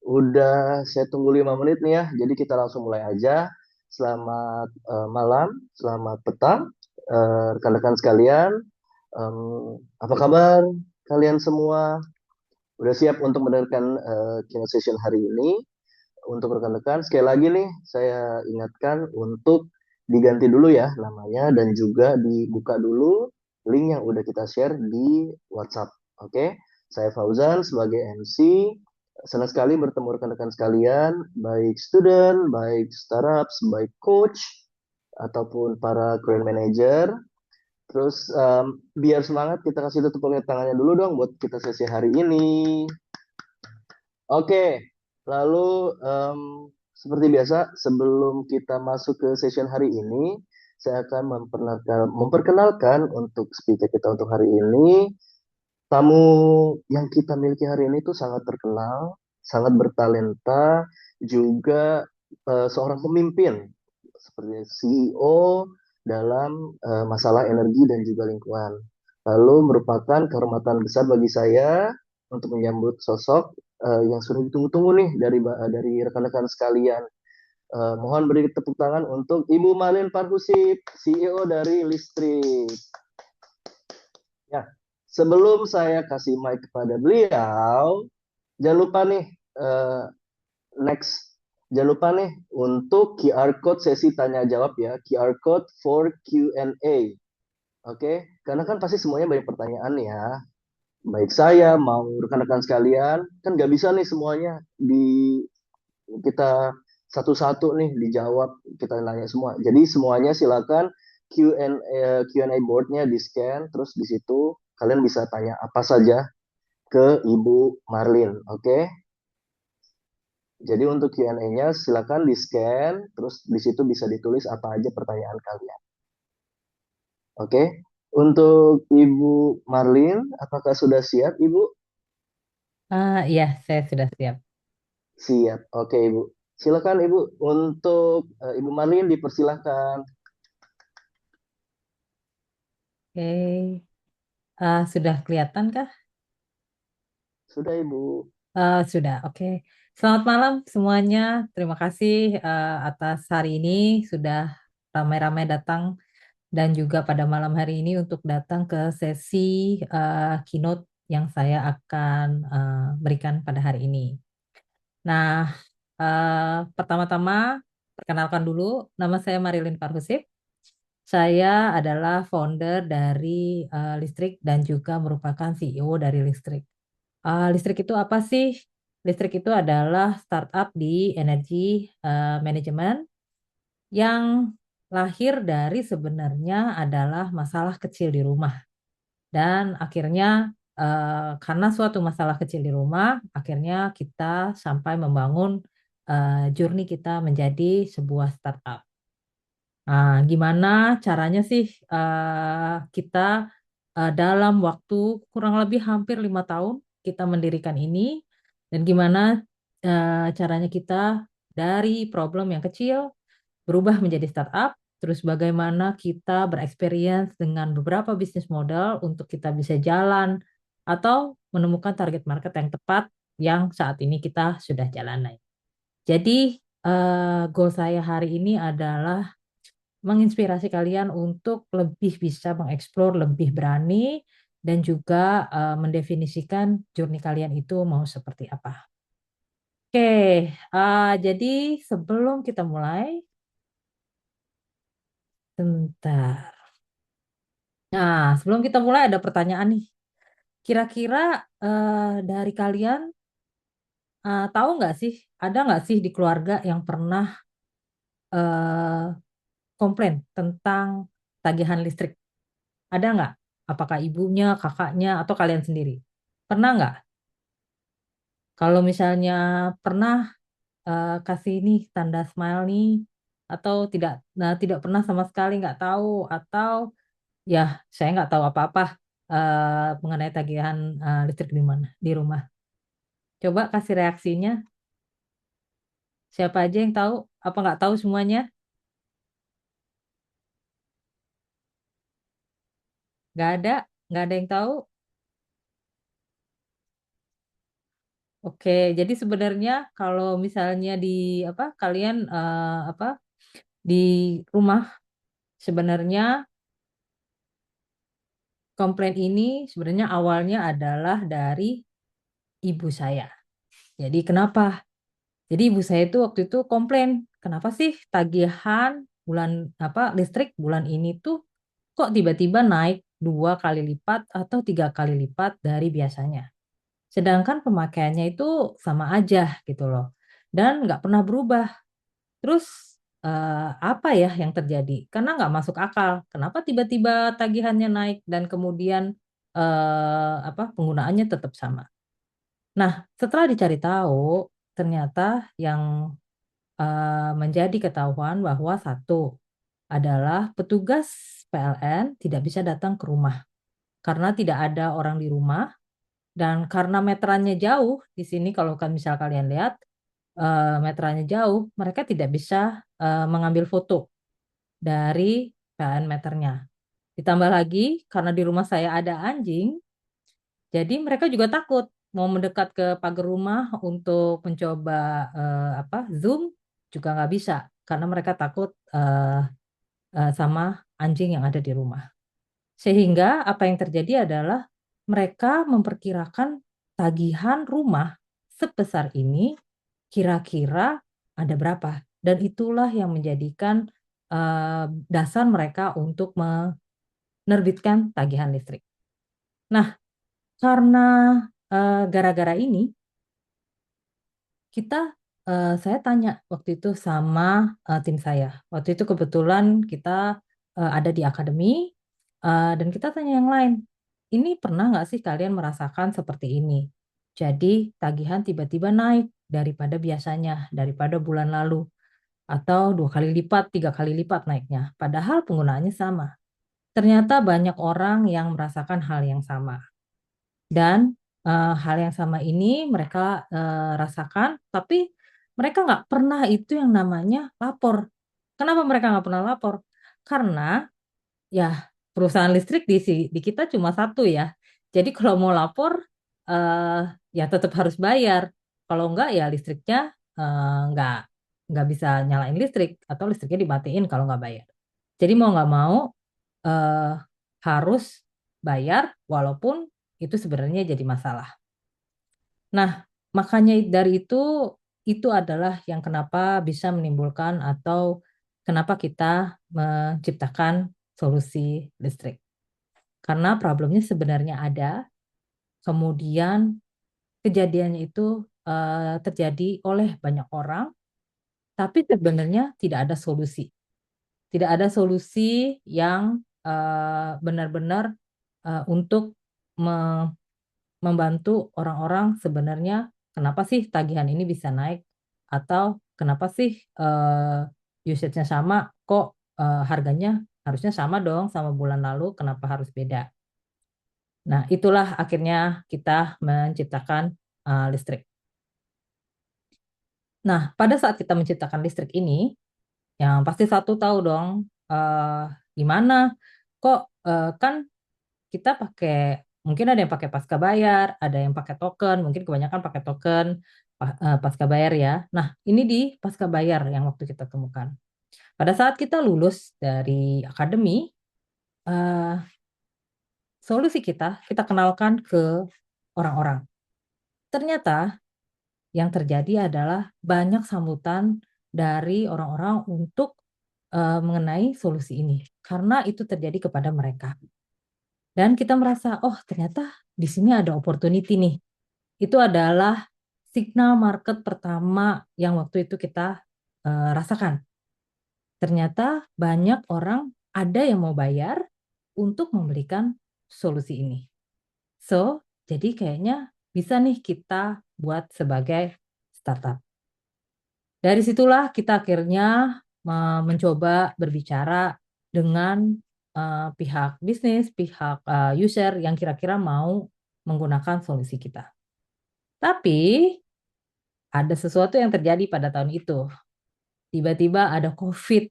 Udah saya tunggu 5 menit nih ya, jadi kita langsung mulai aja. Selamat malam, selamat petang, rekan-rekan sekalian. Em, apa kabar kalian semua? Udah siap untuk mendengarkan keynote session hari ini? Untuk rekan-rekan, sekali lagi nih, saya ingatkan untuk diganti dulu ya namanya dan juga dibuka dulu link yang udah kita share di WhatsApp. Oke, saya Fauzan sebagai MC. Senang sekali bertemu rekan-rekan sekalian, baik student, baik startups, baik coach, ataupun para career manager. Terus biar semangat kita kasih tepuk tangannya dulu dong buat kita sesi hari ini. Oke, lalu seperti biasa, sebelum kita masuk ke session hari ini, saya akan memperkenalkan untuk speaker kita untuk hari ini. Tamu yang kita miliki hari ini tuh sangat terkenal, sangat bertalenta, juga seorang pemimpin seperti CEO dalam masalah energi dan juga lingkungan. Lalu merupakan kehormatan besar bagi saya untuk menyambut sosok yang sudah ditunggu-tunggu nih dari rekan-rekan sekalian. Mohon beri tepuk tangan untuk Ibu Malin Parhusip, CEO dari Listrik. Ya, sebelum saya kasih mic kepada beliau, jangan lupa nih eh, next. Jangan lupa nih untuk QR code sesi tanya jawab ya, QR code for Q&A. Oke, karena kan pasti semuanya banyak pertanyaan ya. Baik saya mau rekan-rekan sekalian, kan nggak bisa nih semuanya kita satu-satu nih dijawab, kita nanya semua. Jadi semuanya silakan Q&A boardnya di scan, terus di situ kalian bisa tanya apa saja ke Ibu Marlin. Oke, jadi untuk Q&A-nya silakan di scan, terus di situ bisa ditulis apa aja pertanyaan kalian. Oke, untuk Ibu Marlin, apakah sudah siap Ibu? Iya, saya sudah siap. Siap. Oke Ibu. Silakan Ibu untuk Ibu Marlin dipersilahkan. Oke, sudah kelihatan kah? Sudah Ibu. Sudah, oke. Selamat malam semuanya. Terima kasih atas hari ini sudah ramai-ramai datang dan juga pada malam hari ini untuk datang ke sesi keynote yang saya akan berikan pada hari ini. Nah, pertama-tama perkenalkan dulu, nama saya Marilyn Parhusip. Saya adalah founder dari Listrik dan juga merupakan CEO dari Listrik. Listrik itu apa sih? Listrik itu adalah startup di energi manajemen yang lahir dari sebenarnya adalah masalah kecil di rumah. Dan akhirnya karena suatu masalah kecil di rumah, akhirnya kita sampai membangun journey kita menjadi sebuah startup. Gimana caranya sih kita dalam waktu kurang lebih hampir 5 tahun kita mendirikan ini dan gimana caranya kita dari problem yang kecil berubah menjadi startup, terus bagaimana kita bereksperience dengan beberapa bisnis model untuk kita bisa jalan atau menemukan target market yang tepat yang saat ini kita sudah jalani. Jadi goal saya hari ini adalah menginspirasi kalian untuk lebih bisa mengeksplor, lebih berani, dan juga mendefinisikan journey kalian itu mau seperti apa. Oke, jadi sebelum kita mulai, sebentar. Nah, sebelum kita mulai ada pertanyaan nih. Kira-kira dari kalian tahu nggak sih, ada nggak sih di keluarga yang pernah eh, komplain tentang tagihan listrik? Ada nggak? Apakah ibunya, kakaknya, atau kalian sendiri? Pernah nggak? Kalau misalnya pernah kasih nih tanda smile nih, atau tidak, nah tidak pernah sama sekali nggak tahu, atau ya saya nggak tahu apa-apa mengenai tagihan listrik di mana di rumah. Coba kasih reaksinya. Siapa aja yang tahu? Apa nggak tahu semuanya? Nggak ada yang tahu. Oke, jadi sebenarnya kalau misalnya di apa kalian apa di rumah sebenarnya komplain ini sebenarnya awalnya adalah dari ibu saya. Jadi kenapa? Jadi ibu saya itu waktu itu komplain, kenapa sih tagihan bulan apa listrik bulan ini tuh kok tiba-tiba naik 2 kali lipat atau 3 kali lipat dari biasanya. Sedangkan pemakaiannya itu sama aja gitu loh. Dan nggak pernah berubah. Terus apa ya yang terjadi? Karena nggak masuk akal. Kenapa tiba-tiba tagihannya naik dan kemudian apa penggunaannya tetap sama? Nah, setelah dicari tahu, ternyata yang menjadi ketahuan bahwa satu adalah petugas PLN tidak bisa datang ke rumah karena tidak ada orang di rumah dan karena meterannya jauh di sini kalau kan misal kalian lihat meterannya jauh, mereka tidak bisa mengambil foto dari PLN meternya. Ditambah lagi karena di rumah saya ada anjing, jadi mereka juga takut mau mendekat ke pagar rumah untuk mencoba apa zoom juga nggak bisa karena mereka takut sama anjing yang ada di rumah. Sehingga apa yang terjadi adalah mereka memperkirakan tagihan rumah sebesar ini kira-kira ada berapa. Dan itulah yang menjadikan dasar mereka untuk menerbitkan tagihan listrik. Nah, karena gara-gara ini kita saya tanya waktu itu sama tim saya. Waktu itu kebetulan kita ada di akademi dan kita tanya yang lain. Ini pernah nggak sih kalian merasakan seperti ini? Jadi tagihan tiba-tiba naik daripada biasanya, daripada bulan lalu, atau 2 kali lipat, 3 kali lipat naiknya. Padahal penggunaannya sama. Ternyata banyak orang yang merasakan hal yang sama. Dan hal yang sama ini mereka rasakan, tapi mereka nggak pernah itu yang namanya lapor. Kenapa mereka nggak pernah lapor? Karena ya perusahaan listrik di kita cuma satu ya. Jadi kalau mau lapor eh, ya tetap harus bayar. Kalau enggak ya listriknya nggak bisa nyalain listrik atau listriknya dimatiin kalau nggak bayar. Jadi mau nggak mau eh, harus bayar walaupun itu sebenarnya jadi masalah. Nah, makanya dari itu adalah yang kenapa bisa menimbulkan atau kenapa kita menciptakan solusi listrik. Karena problemnya sebenarnya ada, kemudian kejadiannya itu terjadi oleh banyak orang, tapi sebenarnya tidak ada solusi. Tidak ada solusi yang benar-benar untuk me- membantu orang-orang sebenarnya kenapa sih tagihan ini bisa naik atau kenapa sih usage-nya sama kok harganya harusnya sama dong sama bulan lalu kenapa harus beda. Nah, itulah akhirnya kita menciptakan listrik. Nah, pada saat kita menciptakan listrik ini, yang pasti satu tahu dong gimana kok kan kita pakai mungkin ada yang pakai pasca bayar, ada yang pakai token, mungkin kebanyakan pakai token pasca bayar ya. Nah, ini di pasca bayar yang waktu kita temukan. Pada saat kita lulus dari akademi, eh, solusi kita kenalkan ke orang-orang. Ternyata yang terjadi adalah banyak sambutan dari orang-orang untuk mengenai solusi ini karena itu terjadi kepada mereka. Dan kita merasa, oh ternyata di sini ada opportunity nih. Itu adalah signal market pertama yang waktu itu kita rasakan. Ternyata banyak orang ada yang mau bayar untuk memberikan solusi ini. So, jadi kayaknya bisa nih kita buat sebagai startup. Dari situlah kita akhirnya mencoba berbicara dengan pihak bisnis, pihak user yang kira-kira mau menggunakan solusi kita. Tapi ada sesuatu yang terjadi pada tahun itu. Tiba-tiba ada COVID.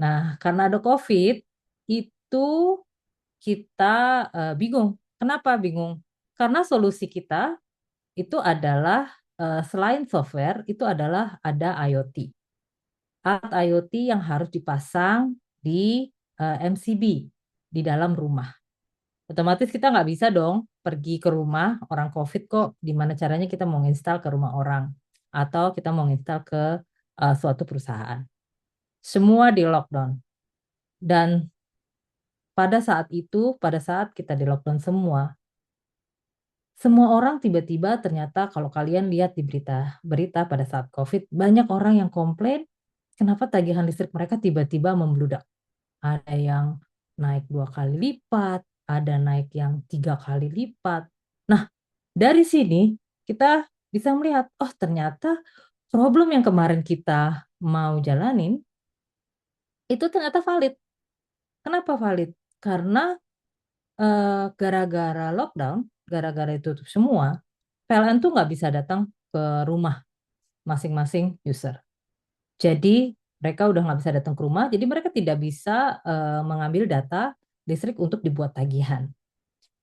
Nah, karena ada COVID, itu kita bingung. Kenapa bingung? Karena solusi kita itu adalah selain software itu adalah ada IoT. Alat IoT yang harus dipasang di MCB di dalam rumah. Otomatis kita nggak bisa dong pergi ke rumah orang COVID kok. Gimana caranya kita mau install ke rumah orang atau kita mau install ke suatu perusahaan. Semua di lockdown. Dan pada saat itu, pada saat kita di lockdown semua orang tiba-tiba ternyata kalau kalian lihat di berita pada saat COVID, banyak orang yang komplain kenapa tagihan listrik mereka tiba-tiba membludak. Ada yang naik 2 kali lipat, ada naik yang 3 kali lipat. Nah, dari sini kita bisa melihat, oh ternyata problem yang kemarin kita mau jalanin itu ternyata valid. Kenapa valid? Karena gara-gara lockdown, gara-gara itu tutup semua, PLN tuh nggak bisa datang ke rumah masing-masing user. Jadi mereka udah nggak bisa datang ke rumah, jadi mereka tidak bisa mengambil data listrik untuk dibuat tagihan.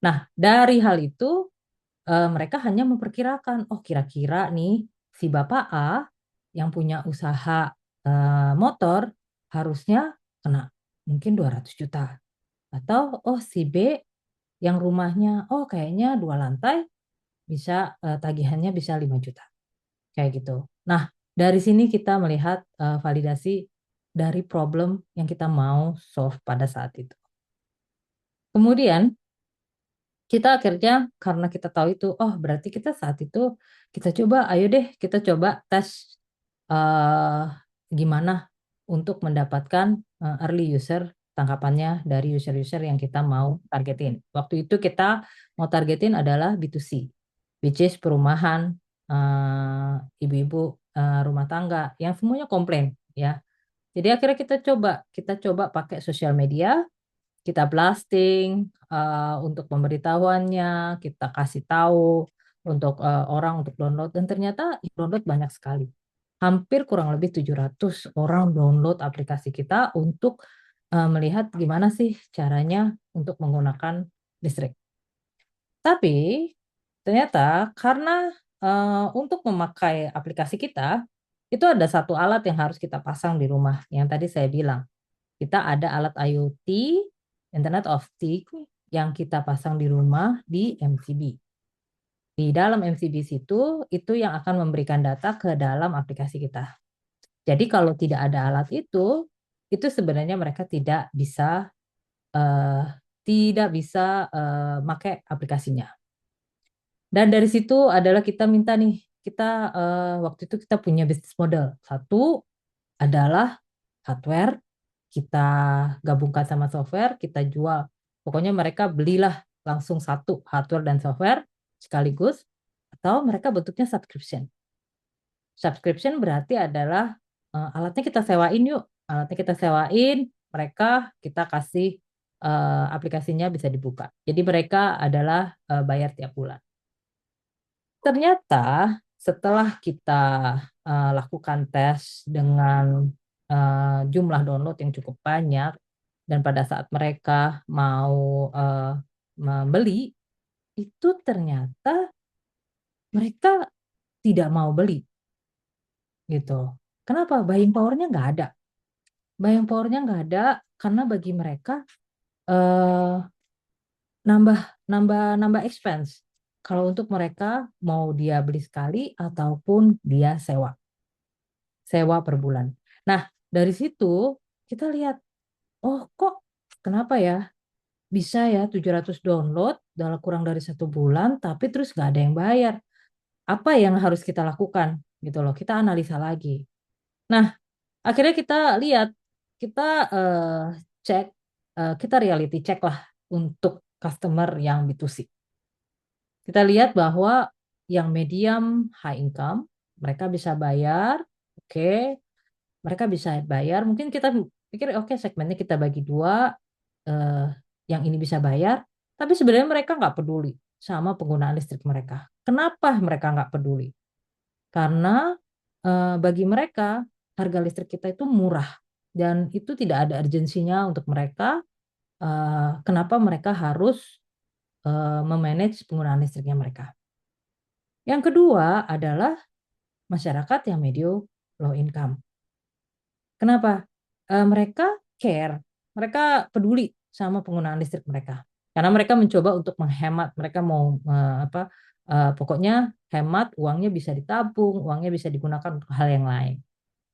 Nah, dari hal itu mereka hanya memperkirakan, oh kira-kira nih si Bapak A yang punya usaha motor harusnya kena mungkin 200 juta. Atau oh si B yang rumahnya, oh kayaknya 2 lantai bisa tagihannya bisa 5 juta. Kayak gitu. Nah, dari sini kita melihat validasi dari problem yang kita mau solve pada saat itu. Kemudian kita akhirnya karena kita tahu itu, oh berarti kita saat itu kita coba, ayo deh kita coba tes gimana untuk mendapatkan early user tangkapannya dari user-user yang kita mau targetin. Waktu itu kita mau targetin adalah B2C, which is perumahan, ibu-ibu rumah tangga yang semuanya komplain ya. Jadi akhirnya kita coba pakai sosial media, kita blasting untuk pemberitahuannya, kita kasih tahu untuk orang untuk download dan ternyata download banyak sekali. Hampir kurang lebih 700 orang download aplikasi kita untuk melihat gimana sih caranya untuk menggunakan listrik. Tapi ternyata karena untuk memakai aplikasi kita itu ada satu alat yang harus kita pasang di rumah yang tadi saya bilang. Kita ada alat IoT, Internet of Things, yang kita pasang di rumah di MCB. Di dalam MCB itu yang akan memberikan data ke dalam aplikasi kita. Jadi kalau tidak ada alat itu sebenarnya mereka uh, tidak bisa pakai aplikasinya. Dan dari situ adalah kita minta nih, kita waktu itu kita punya bisnis model. Satu adalah hardware, kita gabungkan sama software, kita jual. Pokoknya mereka belilah langsung satu hardware dan software sekaligus, atau mereka bentuknya subscription. Subscription berarti adalah alatnya kita sewain yuk, alatnya kita sewain, mereka kita kasih aplikasinya bisa dibuka. Jadi mereka adalah bayar tiap bulan. Ternyata setelah kita lakukan tes dengan jumlah download yang cukup banyak dan pada saat mereka mau membeli itu ternyata mereka tidak mau beli gitu. Kenapa? Buying powernya nggak ada. Buying powernya nggak ada karena bagi mereka eh, nambah nambah nambah expense. Kalau untuk mereka mau dia beli sekali ataupun dia sewa per bulan. Nah, dari situ kita lihat, oh kok kenapa ya bisa ya 700 download dalam kurang dari 1 bulan, tapi terus nggak ada yang bayar. Apa yang harus kita lakukan? Gitu loh, kita analisa lagi. Nah, akhirnya kita lihat, kita cek, kita reality check lah untuk customer yang B2C. Kita lihat bahwa yang medium high income, mereka bisa bayar, oke, mereka bisa bayar. Mungkin kita pikir oke segmennya kita bagi dua, eh, yang ini bisa bayar, tapi sebenarnya mereka nggak peduli sama penggunaan listrik mereka. Kenapa mereka nggak peduli? Karena bagi mereka harga listrik kita itu murah dan itu tidak ada urgensinya untuk mereka. Kenapa mereka harus memanage penggunaan listriknya mereka? Yang kedua adalah masyarakat yang medium low income. Kenapa? Mereka care, mereka peduli sama penggunaan listrik mereka. Karena mereka mencoba untuk menghemat, mereka mau pokoknya hemat, uangnya bisa ditabung, uangnya bisa digunakan untuk hal yang lain.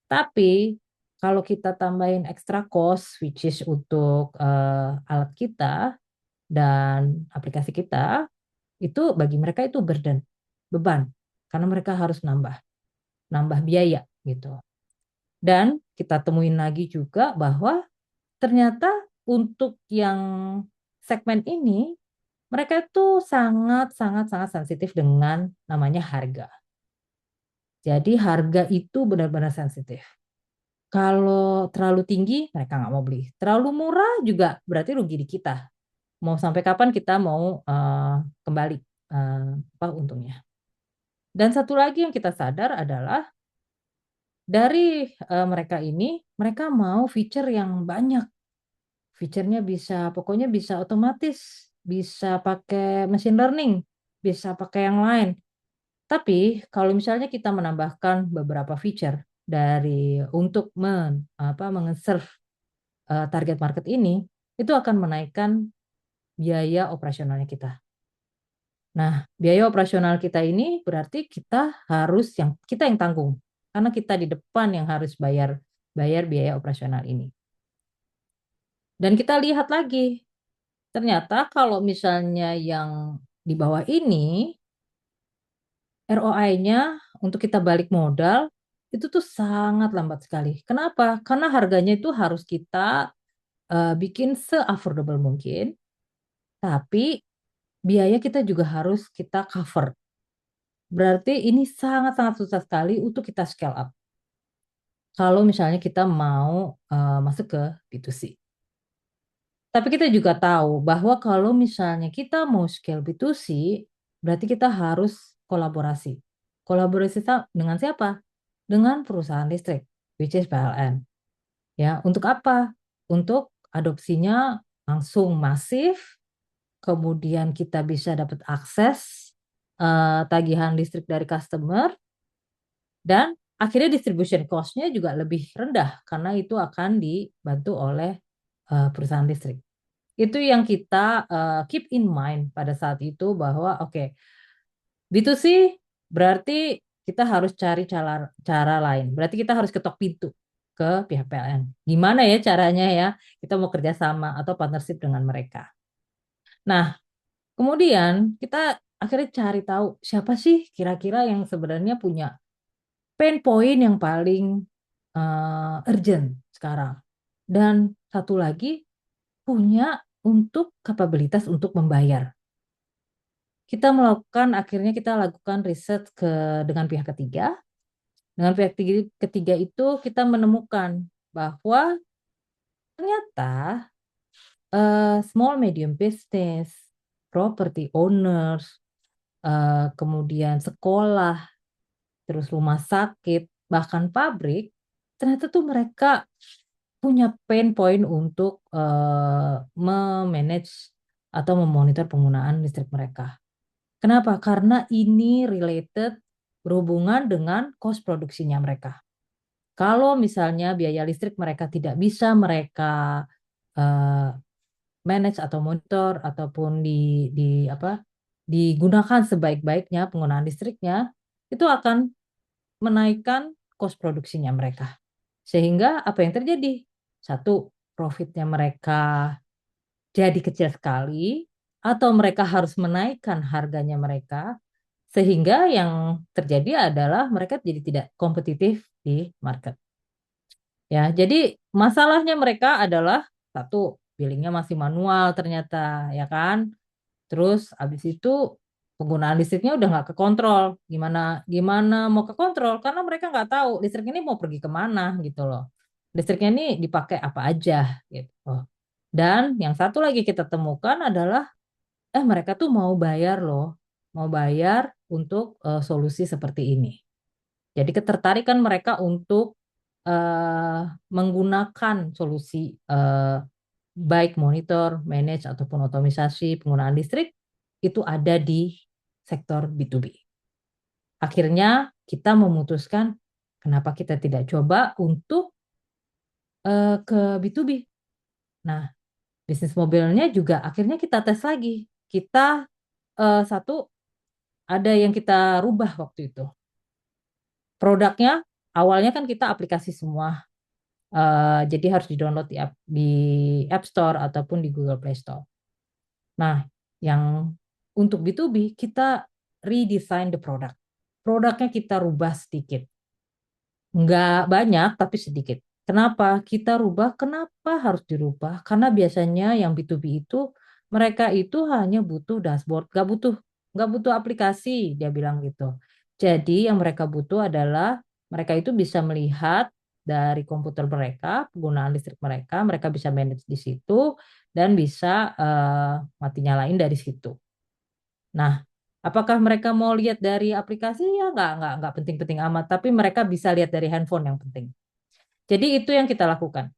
Tapi kalau kita tambahin extra cost, which is untuk alat kita dan aplikasi kita, itu bagi mereka itu burden, beban, karena mereka harus nambah biaya gitu. Dan kita temuin lagi juga bahwa ternyata untuk yang segmen ini, mereka itu sangat, sangat, sangat sensitif dengan namanya harga. Jadi harga itu benar-benar sensitif. Kalau terlalu tinggi, mereka nggak mau beli. Terlalu murah juga berarti rugi di kita. Mau sampai kapan kita mau kembali untungnya. Dan satu lagi yang kita sadar adalah dari mereka ini, mereka mau feature yang banyak. Fiturnya bisa, pokoknya bisa otomatis, bisa pakai machine learning, bisa pakai yang lain. Tapi kalau misalnya kita menambahkan beberapa feature dari untuk mengeserve target market ini, itu akan menaikkan biaya operasionalnya kita. Nah, biaya operasional kita ini berarti kita yang tanggung, karena kita di depan yang harus bayar biaya operasional ini. Dan kita lihat lagi, ternyata kalau misalnya yang di bawah ini, ROI-nya untuk kita balik modal itu tuh sangat lambat sekali. Kenapa? Karena harganya itu harus kita bikin se-affordable mungkin, tapi biaya kita juga harus kita cover. Berarti ini sangat-sangat susah sekali untuk kita scale up. Kalau misalnya kita mau masuk ke B2C. Tapi kita juga tahu bahwa kalau misalnya kita mau scale B2C, berarti kita harus kolaborasi. Kolaborasi dengan siapa? Dengan perusahaan listrik, which is PLN. Ya, untuk apa? Untuk adopsinya langsung masif, kemudian kita bisa dapat akses tagihan listrik dari customer, dan akhirnya distribution cost-nya juga lebih rendah karena itu akan dibantu oleh perusahaan listrik. Itu yang kita keep in mind pada saat itu bahwa oke, B2C berarti kita harus cari cara lain. Berarti kita harus ketok pintu ke pihak PLN. Gimana ya caranya ya kita mau kerjasama atau partnership dengan mereka. Nah, kemudian kita akhirnya cari tahu siapa sih kira-kira yang sebenarnya punya pain point yang paling urgent sekarang. Dan satu lagi punya untuk kapabilitas untuk membayar. Akhirnya kita lakukan riset dengan pihak ketiga. Dengan pihak ketiga itu kita menemukan bahwa ternyata small medium business, property owners, kemudian sekolah, terus rumah sakit, bahkan pabrik, ternyata tuh mereka punya pain point untuk memanage atau memonitor penggunaan listrik mereka. Kenapa? Karena ini berhubungan dengan cost produksinya mereka. Kalau misalnya biaya listrik mereka tidak bisa mereka uh, manage atau monitor ataupun digunakan sebaik-baiknya penggunaan listriknya, itu akan menaikkan cost produksinya mereka. Sehingga apa yang terjadi? Satu, profitnya mereka jadi kecil sekali, atau mereka harus menaikkan harganya mereka, sehingga yang terjadi adalah mereka jadi tidak kompetitif di market. Ya, jadi masalahnya mereka adalah satu, billingnya masih manual ternyata, ya kan? Terus habis itu penggunaan listriknya udah nggak kekontrol. Gimana gimana mau kekontrol? Karena mereka nggak tahu listrik ini mau pergi kemana gitu loh. Listriknya ini dipakai apa aja gitu. Dan yang satu lagi kita temukan adalah mereka tuh mau bayar loh, mau bayar untuk solusi seperti ini. Jadi ketertarikan mereka untuk menggunakan solusi baik monitor, manage ataupun otomisasi penggunaan listrik itu ada di sektor B2B. akhirnya kita memutuskan kenapa kita tidak coba untuk ke B2B. Nah, bisnis modelnya juga akhirnya kita tes lagi. Kita satu ada yang kita rubah waktu itu. Produknya awalnya kan kita aplikasi semua. Jadi harus di-download di App Store ataupun di Google Play Store. Nah, yang untuk B2B kita redesign the product. Produknya kita rubah sedikit. Nggak banyak, tapi sedikit. Kenapa? Kita rubah, kenapa harus dirubah? Karena biasanya yang B2B itu, mereka itu hanya butuh dashboard, nggak butuh aplikasi, dia bilang gitu. Jadi yang mereka butuh adalah, mereka itu bisa melihat dari komputer mereka, penggunaan listrik mereka bisa manage di situ, dan bisa mati nyalain dari situ. Nah, apakah mereka mau lihat dari aplikasi? Ya nggak penting-penting amat. Tapi mereka bisa lihat dari handphone yang penting. Jadi itu yang kita lakukan.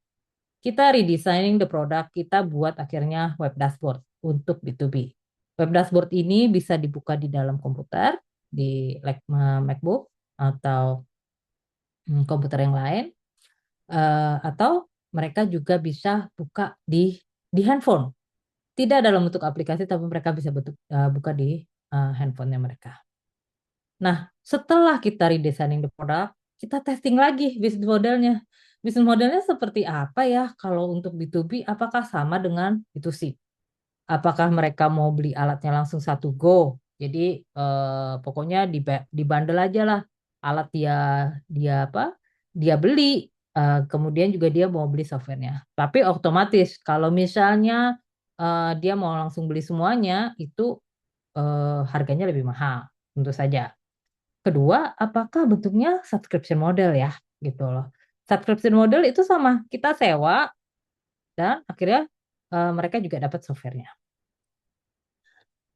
Kita redesigning the product, kita buat akhirnya web dashboard untuk B2B. Web dashboard ini bisa dibuka di dalam komputer, di MacBook, atau komputer yang lain, atau mereka juga bisa buka di handphone. Tidak dalam bentuk aplikasi, tapi mereka bisa buka di handphonenya mereka. Nah, setelah kita redesigning the product, kita testing lagi bisnis modelnya. Bisnis modelnya seperti apa ya kalau untuk B2B, apakah sama dengan B2C? Apakah mereka mau beli alatnya langsung satu go? Jadi pokoknya di bundle aja lah alat dia dia apa? Dia beli, kemudian juga dia mau beli softwarenya. Tapi otomatis kalau misalnya dia mau langsung beli semuanya itu harganya lebih mahal, tentu saja. Kedua, apakah bentuknya subscription model ya, gitu loh. Subscription model itu sama, kita sewa dan akhirnya mereka juga dapat softwarenya.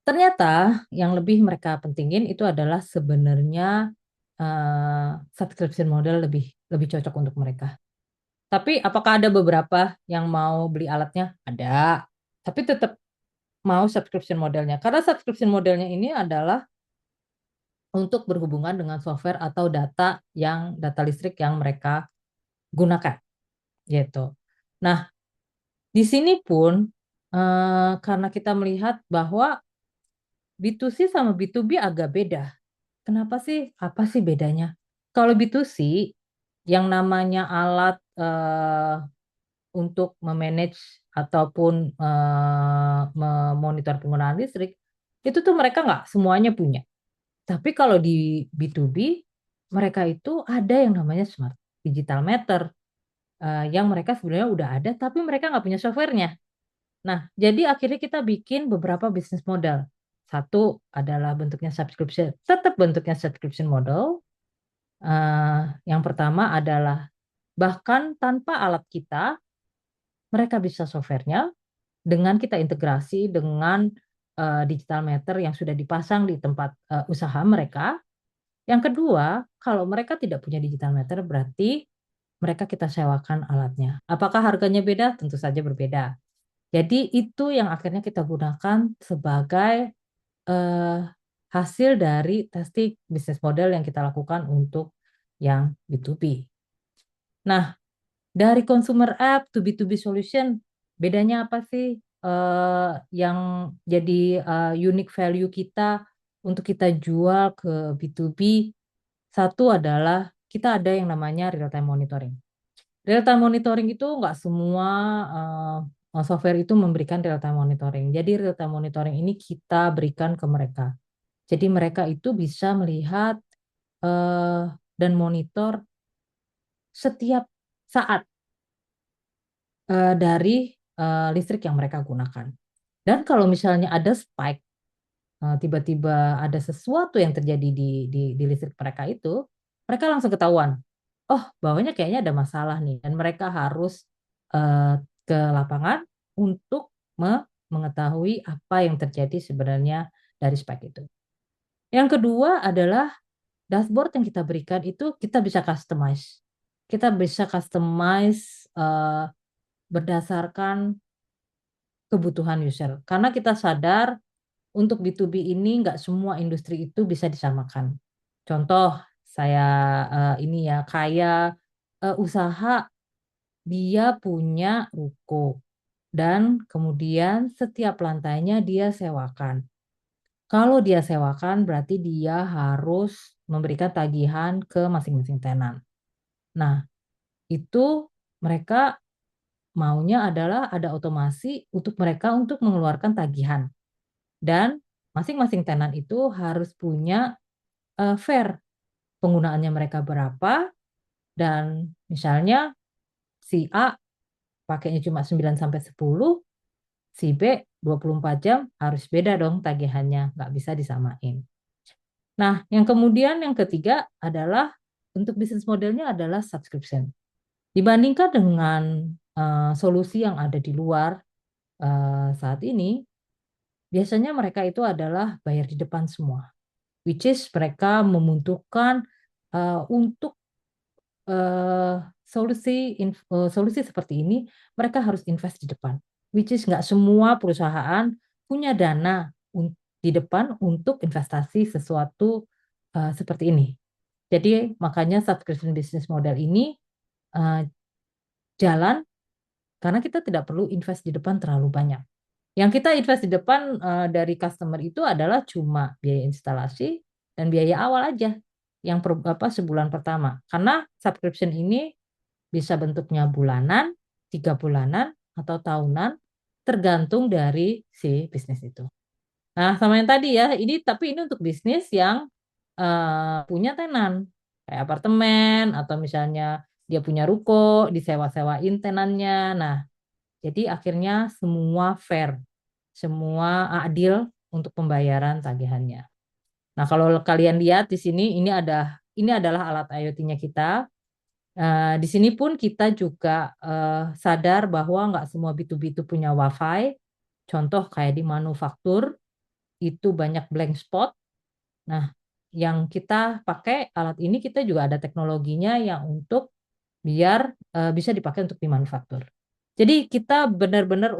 Ternyata yang lebih mereka pentingin itu adalah sebenarnya subscription model lebih lebih cocok untuk mereka. Tapi apakah ada beberapa yang mau beli alatnya? Ada, tapi tetap mau subscription modelnya. Karena subscription modelnya ini adalah untuk berhubungan dengan software atau data listrik yang mereka gunakan gitu. Nah, di sini pun karena kita melihat bahwa B2C sama B2B agak beda. Kenapa sih? Apa sih bedanya? Kalau B2C yang namanya alat untuk memanage ataupun memonitor penggunaan listrik itu tuh mereka nggak semuanya punya. Tapi kalau di B2B mereka itu ada yang namanya smart digital meter yang mereka sebenarnya udah ada tapi mereka nggak punya softwarenya. Nah, jadi akhirnya kita bikin beberapa bisnis model. Satu adalah bentuknya subscription, tetap bentuknya subscription model. Yang pertama adalah bahkan tanpa alat kita, mereka bisa softwarenya dengan kita integrasi dengan digital meter yang sudah dipasang di tempat usaha mereka. Yang kedua, kalau mereka tidak punya digital meter, berarti mereka kita sewakan alatnya. Apakah harganya beda? Tentu saja berbeda. Jadi itu yang akhirnya kita gunakan sebagai eh, hasil dari testing bisnis model yang kita lakukan untuk yang B2B. Nah, dari consumer app to B2B solution, bedanya apa sih yang jadi unique value kita untuk kita jual ke B2B? Satu adalah kita ada yang namanya real time monitoring. Real time monitoring itu nggak semua software itu memberikan real time monitoring. Jadi real time monitoring ini kita berikan ke mereka. Jadi mereka itu bisa melihat dan monitor setiap saat dari listrik yang mereka gunakan. Dan kalau misalnya ada spike, tiba-tiba ada sesuatu yang terjadi di listrik mereka itu, mereka langsung ketahuan. Oh, bawahnya kayaknya ada masalah nih. Dan mereka harus ke lapangan untuk mengetahui apa yang terjadi sebenarnya dari spike itu. Yang kedua adalah dashboard yang kita berikan itu kita bisa customize. Kita bisa customize berdasarkan kebutuhan user. Karena kita sadar untuk B2B ini nggak semua industri itu bisa disamakan. Contoh saya ini ya kayak usaha dia punya ruko dan kemudian setiap lantainya dia sewakan. Kalau dia sewakan berarti dia harus memberikan tagihan ke masing-masing tenan. Nah, itu mereka maunya adalah ada otomasi untuk mereka untuk mengeluarkan tagihan. Dan masing-masing tenan itu harus punya fair penggunaannya mereka berapa dan misalnya si A pakainya cuma 9 sampai 10, si B 24 jam harus beda dong tagihannya, nggak bisa disamain. Nah, yang kemudian yang ketiga adalah untuk bisnis modelnya adalah subscription. Dibandingkan dengan solusi yang ada di luar saat ini, biasanya mereka itu adalah bayar di depan semua. Which is mereka membutuhkan untuk solusi seperti ini mereka harus invest di depan. Which is nggak semua perusahaan punya dana di depan untuk investasi sesuatu seperti ini. Jadi makanya subscription business model ini eh, jalan karena kita tidak perlu invest di depan terlalu banyak. Yang kita invest di depan dari customer itu adalah cuma biaya instalasi dan biaya awal aja yang sebulan pertama. Karena subscription ini bisa bentuknya bulanan, 3 bulanan, atau tahunan, tergantung dari si bisnis itu. Nah, sama yang tadi ya, tapi ini untuk bisnis yang punya tenan, kayak apartemen, atau misalnya dia punya ruko, disewa-sewain tenannya. Nah, jadi akhirnya semua fair, semua adil untuk pembayaran tagihannya. Nah, kalau kalian lihat di sini, ini adalah alat IoT-nya kita. Di sini pun kita juga sadar bahwa nggak semua B2B itu punya WiFi. Contoh kayak di manufaktur itu banyak blank spot. Nah, yang kita pakai alat ini kita juga ada teknologinya yang untuk biar bisa dipakai untuk di manufaktur. Jadi kita benar-benar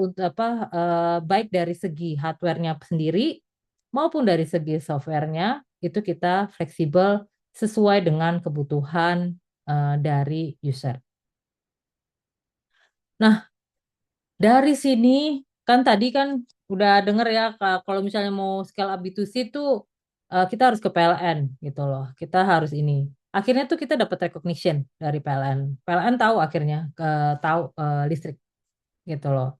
baik dari segi hardware-nya sendiri maupun dari segi software-nya itu kita fleksibel sesuai dengan kebutuhan dari user. Nah, dari sini kan tadi kan udah denger ya kalau misalnya mau scale up B2C tuh kita harus ke PLN gitu loh. Kita harus ini. Akhirnya tuh kita dapat recognition dari PLN. PLN tahu akhirnya tahu listrik gitu loh.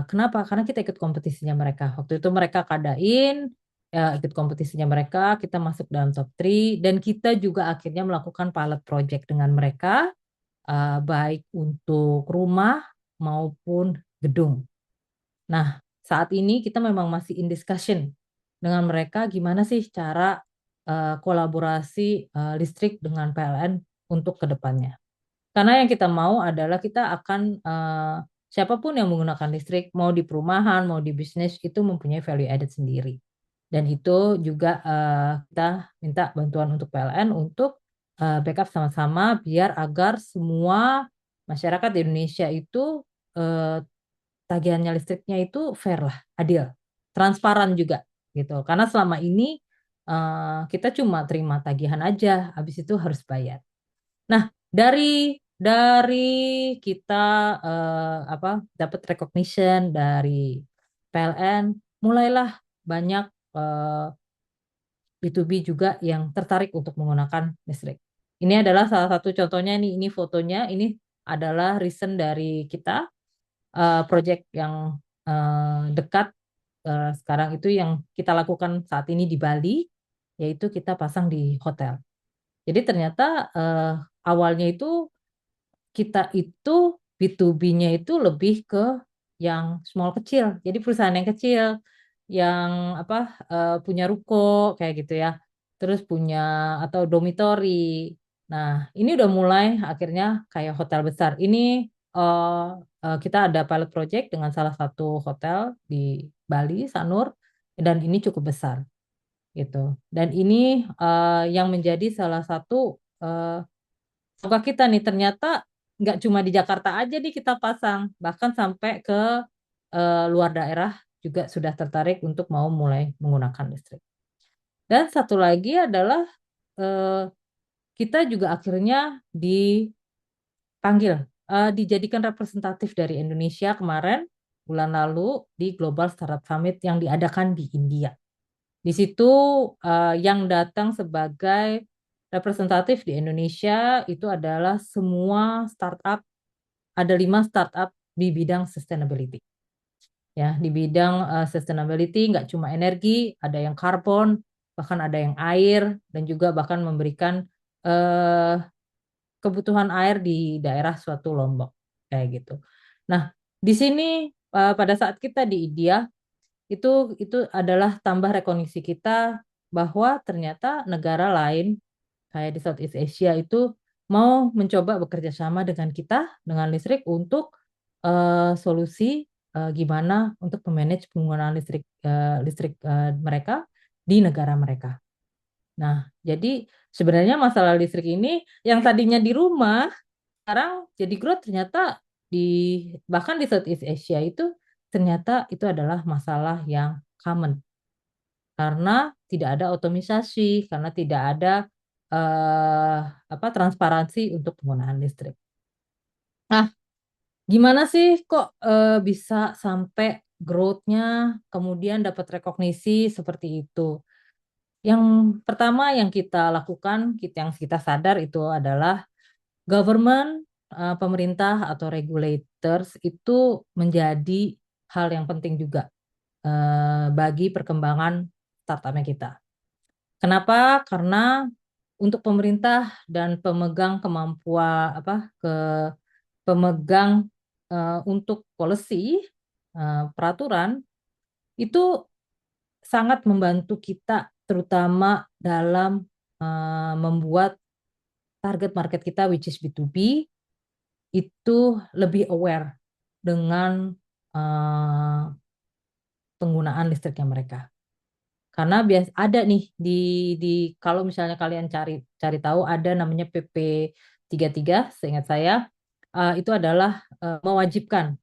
Kenapa? Karena kita ikut kompetisinya mereka. Waktu itu mereka kadain ikut kompetisinya mereka, kita masuk dalam top 3 dan kita juga akhirnya melakukan pilot project dengan mereka baik untuk rumah maupun gedung. Nah, saat ini kita memang masih in discussion dengan mereka gimana sih cara kolaborasi listrik dengan PLN untuk ke depannya. Karena yang kita mau adalah kita akan siapapun yang menggunakan listrik, mau di perumahan, mau di bisnis, itu mempunyai value added sendiri. Dan itu juga kita minta bantuan untuk PLN untuk backup sama-sama biar agar semua masyarakat di Indonesia itu eh, tagihannya listriknya itu fair lah, adil, transparan juga gitu. Karena selama ini kita cuma terima tagihan aja, habis itu harus bayar. Nah, dari kita dapat recognition dari PLN, mulailah banyak eh, B2B juga yang tertarik untuk menggunakan listrik. Ini adalah salah satu contohnya ini fotonya, ini adalah recent dari kita project yang dekat sekarang itu yang kita lakukan saat ini di Bali, yaitu kita pasang di hotel. Jadi ternyata awalnya itu kita itu B2B-nya itu lebih ke yang small kecil. Jadi perusahaan yang kecil yang punya ruko kayak gitu ya. Terus punya atau dormitory. Nah, ini udah mulai akhirnya kayak hotel besar. Ini kita ada pilot project dengan salah satu hotel di Bali, Sanur, dan ini cukup besar gitu. Dan ini yang menjadi salah satu suka kita nih ternyata nggak cuma di Jakarta aja nih kita pasang, bahkan sampai ke luar daerah juga sudah tertarik untuk mau mulai menggunakan listrik. Dan satu lagi adalah eh, kita juga akhirnya dijadikan representatif dari Indonesia kemarin bulan lalu di Global Startup Summit yang diadakan di India. Di situ yang datang sebagai representatif di Indonesia itu adalah semua startup, ada 5 startup di bidang sustainability. Ya, di bidang sustainability nggak cuma energi, ada yang karbon, bahkan ada yang air, dan juga bahkan memberikan eh, kebutuhan air di daerah suatu Lombok kayak gitu. Nah, di sini pada saat kita di India itu adalah tambah rekognisi kita bahwa ternyata negara lain kayak di Southeast Asia itu mau mencoba bekerja sama dengan kita dengan listrik untuk solusi gimana untuk memanage penggunaan listrik mereka di negara mereka. Nah, jadi sebenarnya masalah listrik ini yang tadinya di rumah sekarang jadi growth ternyata di bahkan di Southeast Asia itu ternyata itu adalah masalah yang common karena tidak ada otomisasi, karena tidak ada eh, transparansi untuk penggunaan listrik. Nah, gimana sih kok bisa sampai growth-nya kemudian dapat rekognisi seperti itu? Yang pertama yang kita lakukan, yang kita sadar itu adalah government, pemerintah atau regulators itu menjadi hal yang penting juga bagi perkembangan startupnya kita. Kenapa? Karena untuk pemerintah dan pemegang kemampuan pemegang untuk policy peraturan itu sangat membantu kita terutama dalam membuat target market kita which is B2B itu lebih aware dengan eh, penggunaan listriknya mereka. Karena ada nih di kalau misalnya kalian cari cari tahu ada namanya PP 33 seingat saya itu adalah mewajibkan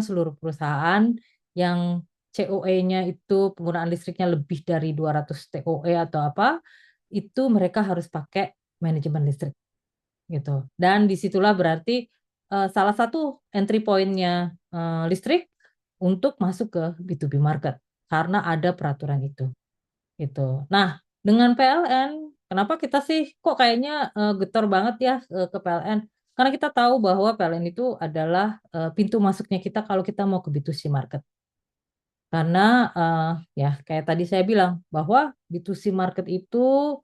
seluruh perusahaan yang COE-nya itu penggunaan listriknya lebih dari 200 TOE atau apa itu mereka harus pakai manajemen listrik gitu. Dan disitulah berarti salah satu entry point-nya listrik untuk masuk ke B2B market karena ada peraturan itu. Gitu. Nah, dengan PLN, kenapa kita sih kok kayaknya getol banget ya ke PLN? Karena kita tahu bahwa PLN itu adalah pintu masuknya kita kalau kita mau ke B2C market. Karena ya kayak tadi saya bilang bahwa B2C market itu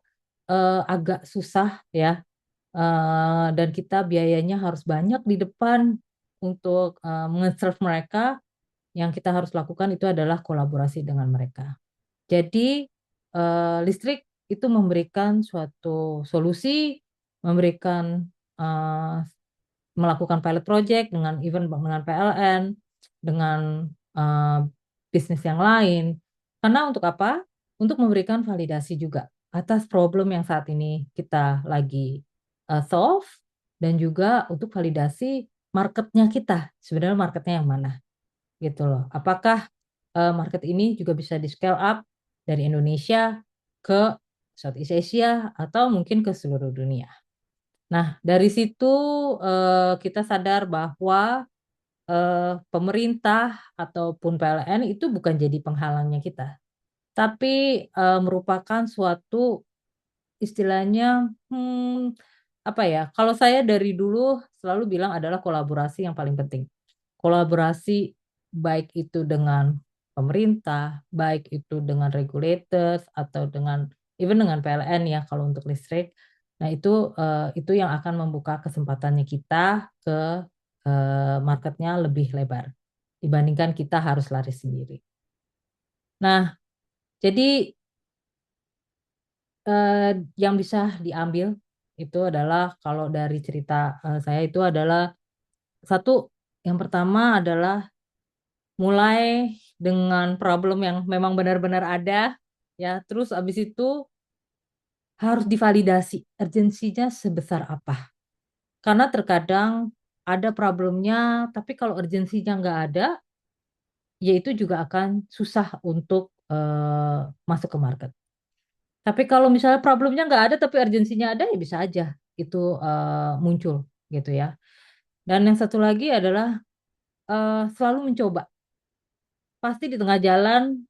agak susah ya dan kita biayanya harus banyak di depan untuk nge-serve mereka. Yang kita harus lakukan itu adalah kolaborasi dengan mereka. Jadi listrik itu memberikan suatu solusi, memberikan eh, melakukan pilot project dengan event dengan PLN, dengan eh, bisnis yang lain. Karena untuk apa? Untuk memberikan validasi juga atas problem yang saat ini kita lagi solve dan juga untuk validasi marketnya kita. Sebenarnya marketnya yang mana gitu loh. Apakah market ini juga bisa di scale up dari Indonesia ke Southeast Asia atau mungkin ke seluruh dunia. Nah, dari situ kita sadar bahwa pemerintah ataupun PLN itu bukan jadi penghalangnya kita, tapi merupakan suatu istilahnya apa ya? Kalau saya dari dulu selalu bilang adalah kolaborasi yang paling penting. Kolaborasi baik itu dengan pemerintah, baik itu dengan regulators atau dengan even dengan PLN ya kalau untuk listrik. Nah, itu yang akan membuka kesempatannya kita ke marketnya lebih lebar dibandingkan kita harus lari sendiri. Nah, jadi eh, yang bisa diambil itu adalah kalau dari cerita saya itu adalah satu, yang pertama adalah mulai dengan problem yang memang benar-benar ada, ya. Terus abis itu harus divalidasi urgensinya sebesar apa. Karena terkadang ada problemnya, tapi kalau urgensinya nggak ada, ya itu juga akan susah untuk masuk ke market. Tapi kalau misalnya problemnya nggak ada tapi urgensinya ada ya bisa aja itu muncul gitu ya. Dan yang satu lagi adalah selalu mencoba. Pasti di tengah jalan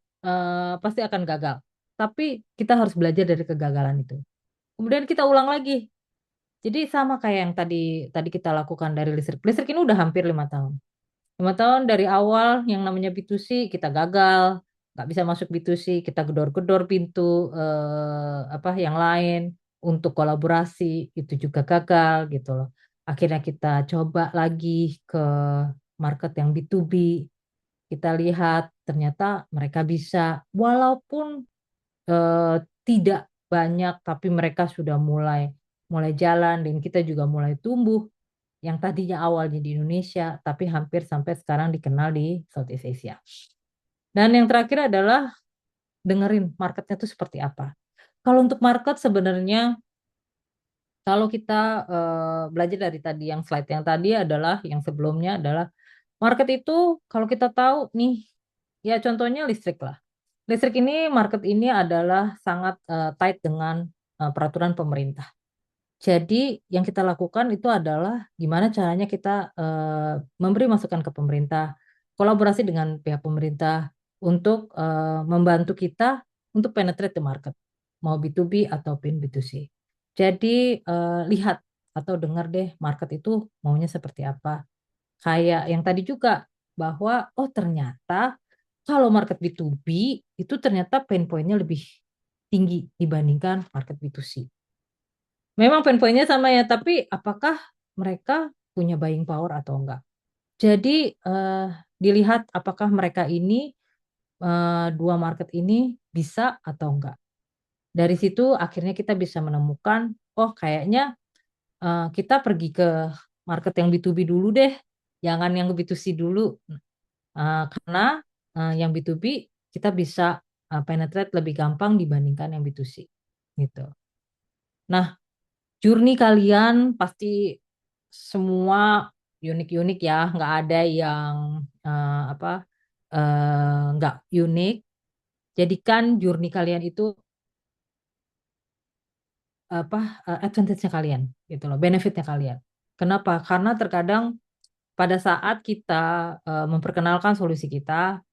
pasti akan gagal. Tapi kita harus belajar dari kegagalan itu. Kemudian kita ulang lagi. Jadi sama kayak yang tadi tadi kita lakukan dari listrik. Listrik ini udah hampir 5 tahun. 5 tahun dari awal yang namanya B2C kita gagal, nggak bisa masuk B2C, kita gedor-gedor pintu apa yang lain untuk kolaborasi itu juga gagal gitu loh. Akhirnya kita coba lagi ke market yang B2B, kita lihat ternyata mereka bisa walaupun eh, tidak banyak tapi mereka sudah mulai mulai jalan dan kita juga mulai tumbuh yang tadinya awalnya di Indonesia, tapi hampir sampai sekarang dikenal di Southeast Asia. Dan yang terakhir adalah dengerin marketnya itu seperti apa. Kalau untuk market sebenarnya, kalau kita belajar dari tadi yang slide yang tadi adalah, yang sebelumnya adalah, market itu kalau kita tahu nih, ya contohnya listrik lah. Listrik ini, market ini adalah sangat tight dengan peraturan pemerintah. Jadi yang kita lakukan itu adalah gimana caranya kita memberi masukan ke pemerintah, kolaborasi dengan pihak pemerintah untuk membantu kita untuk penetrate the market, mau B2B ataupun B2C. Jadi lihat atau dengar deh market itu maunya seperti apa. Kayak yang tadi juga bahwa oh ternyata kalau market B2B itu ternyata pain point-nya lebih tinggi dibandingkan market B2C. Memang pain point-nya sama ya, tapi apakah mereka punya buying power atau enggak? Jadi dilihat apakah mereka ini dua market ini bisa atau enggak. Dari situ akhirnya kita bisa menemukan, oh kayaknya kita pergi ke market yang B2B dulu deh, jangan yang B2C dulu. Karena yang B2B kita bisa penetrate lebih gampang dibandingkan yang B2C. Gitu. Nah, journey kalian pasti semua unik-unik ya, nggak ada yang apa nggak unik. Jadikan journey kalian itu apa advantage-nya kalian, gitu loh, benefitnya kalian. Kenapa? Karena terkadang pada saat kita memperkenalkan solusi kita,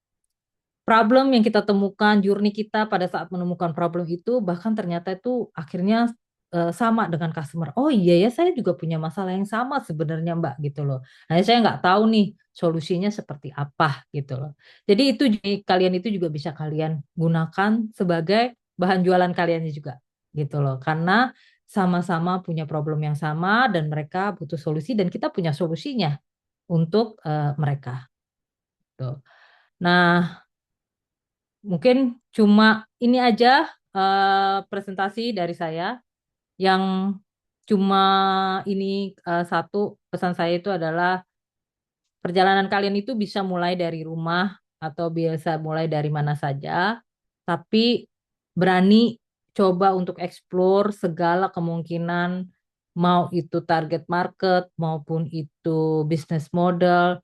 problem yang kita temukan, journey kita pada saat menemukan problem itu bahkan ternyata itu akhirnya sama dengan customer. Oh iya ya, saya juga punya masalah yang sama sebenarnya Mbak gitu loh. Nah, saya nggak tahu nih solusinya seperti apa gitu loh. Jadi itu kalian itu juga bisa kalian gunakan sebagai bahan jualan kalian juga gitu loh. Karena sama-sama punya problem yang sama dan mereka butuh solusi dan kita punya solusinya untuk mereka. Tuh. Nah, mungkin cuma ini aja presentasi dari saya. Yang cuma ini satu pesan saya itu adalah perjalanan kalian itu bisa mulai dari rumah atau bisa mulai dari mana saja, tapi berani coba untuk explore segala kemungkinan, mau itu target market maupun itu business model.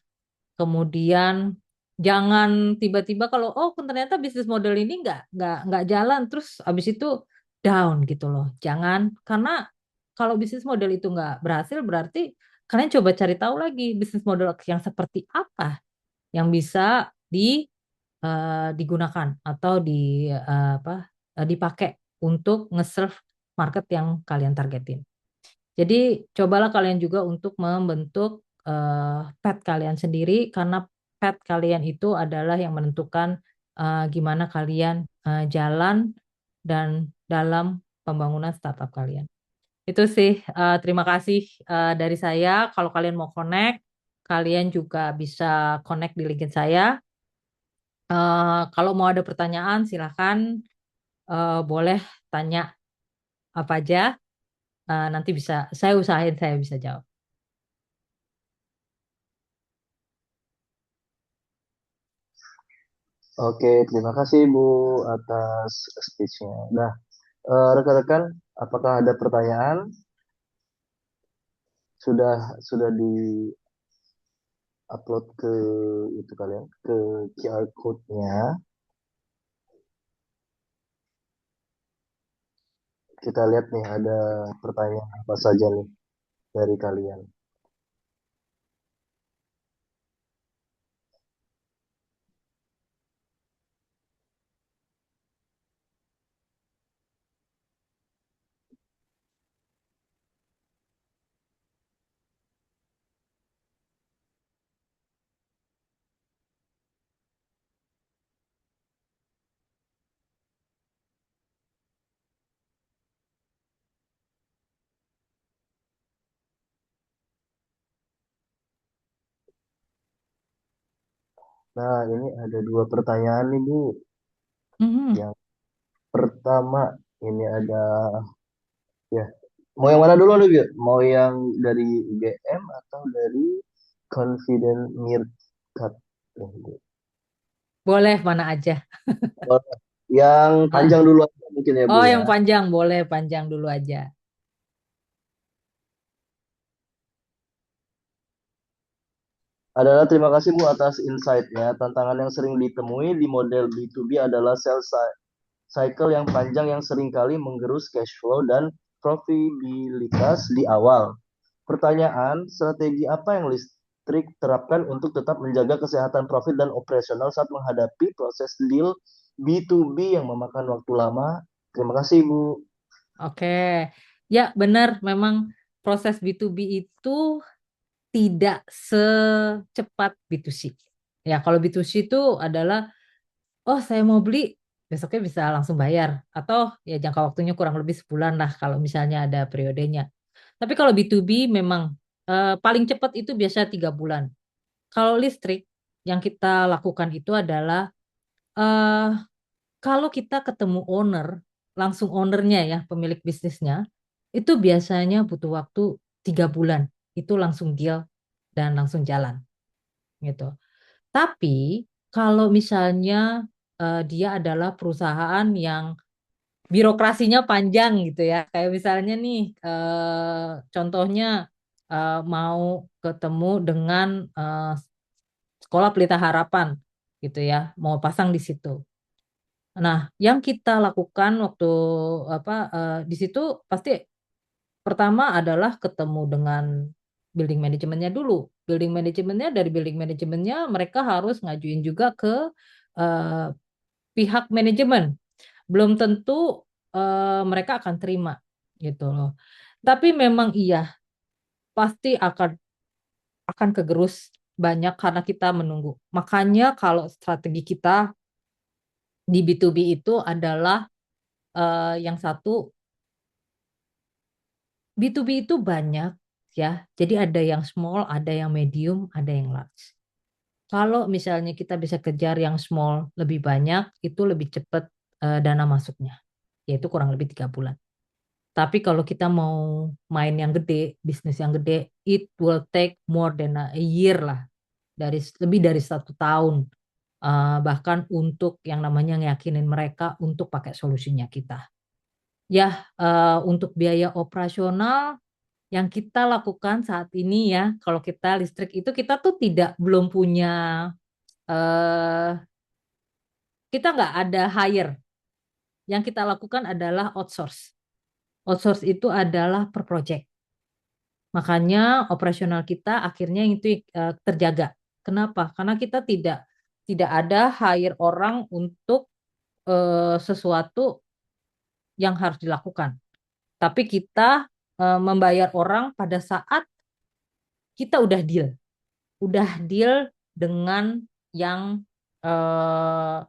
Kemudian jangan tiba-tiba kalau oh ternyata bisnis model ini nggak jalan terus abis itu down gitu loh. Jangan karena kalau bisnis model itu nggak berhasil berarti kalian coba cari tahu lagi bisnis model yang seperti apa yang bisa digunakan atau apa dipakai untuk nge-serve market yang kalian targetin. Jadi cobalah kalian juga untuk membentuk pet kalian sendiri karena pet kalian itu adalah yang menentukan gimana kalian jalan dan dalam pembangunan startup kalian. Itu sih terima kasih dari saya. Kalau kalian mau connect, kalian juga bisa connect di LinkedIn saya. Kalau mau ada pertanyaan silahkan boleh tanya apa aja. Nanti bisa saya usahain saya bisa jawab. Oke, terima kasih Bu atas speech-nya. Nah, rekan-rekan, apakah ada pertanyaan? Sudah di-upload ke itu kalian ke QR code-nya. kita lihat nih ada pertanyaan apa saja nih dari kalian. Nah, ini ada dua pertanyaan nih, Bu. Mhm. Yang pertama, ini ada, ya, mau yang mana dulu nih, Bu? Mau yang dari UGM atau dari Confident Meerkat? Boleh mana aja. Oh, yang panjang Ah. dulu aja mungkin ya, Bu Oh, ya. yang panjang boleh panjang dulu aja. Adalah terima kasih Bu atas insight-nya. Tantangan yang sering ditemui di model B2B adalah cycle yang panjang yang seringkali menggerus cash flow dan profitabilitas di awal. Pertanyaan, strategi apa yang Listrik terapkan untuk tetap menjaga kesehatan profit dan operasional saat menghadapi proses deal B2B yang memakan waktu lama? Terima kasih, Bu. Oke. Ya, benar memang proses B2B itu tidak secepat B2C. Ya, kalau B2C itu adalah, oh saya mau beli, besoknya bisa langsung bayar. Atau ya jangka waktunya kurang lebih sebulan lah kalau misalnya ada periodenya. Tapi kalau B2B memang paling cepat itu biasa 3 bulan. Kalau listrik, yang kita lakukan itu adalah, eh, kalau kita ketemu owner, langsung ownernya ya, pemilik bisnisnya, itu biasanya butuh waktu 3 bulan. Itu langsung deal dan langsung jalan gitu. Tapi kalau misalnya dia adalah perusahaan yang birokrasinya panjang gitu ya, kayak misalnya nih contohnya mau ketemu dengan Sekolah Pelita Harapan gitu ya, mau pasang di situ. Nah, yang kita lakukan waktu apa di situ pasti pertama adalah ketemu dengan building manajemennya dulu. Building manajemennya dari building manajemennya mereka harus ngajuin juga ke eh, pihak manajemen. Belum tentu mereka akan terima gitu loh. Tapi memang iya pasti akan kegerus banyak karena kita menunggu. Makanya kalau strategi kita di B2B itu adalah yang satu, B2B itu banyak ya. Jadi ada yang small, ada yang medium, ada yang large. Kalau misalnya kita bisa kejar yang small lebih banyak, itu lebih cepat dana masuknya, yaitu kurang lebih 3 bulan. Tapi kalau kita mau main yang gede, bisnis yang gede, it will take more than a year lah, lebih dari 1 tahun. Bahkan untuk yang namanya ngeyakinin mereka untuk pakai solusinya kita. Ya, untuk biaya operasional yang kita lakukan saat ini ya, kalau kita listrik itu kita tuh belum punya, eh, kita nggak ada hire. Yang kita lakukan adalah outsource. Outsource itu adalah per project. Makanya operasional kita akhirnya itu terjaga. Kenapa? Karena kita tidak tidak ada hire orang untuk sesuatu yang harus dilakukan. Tapi kita membayar orang pada saat kita udah deal dengan yang eh,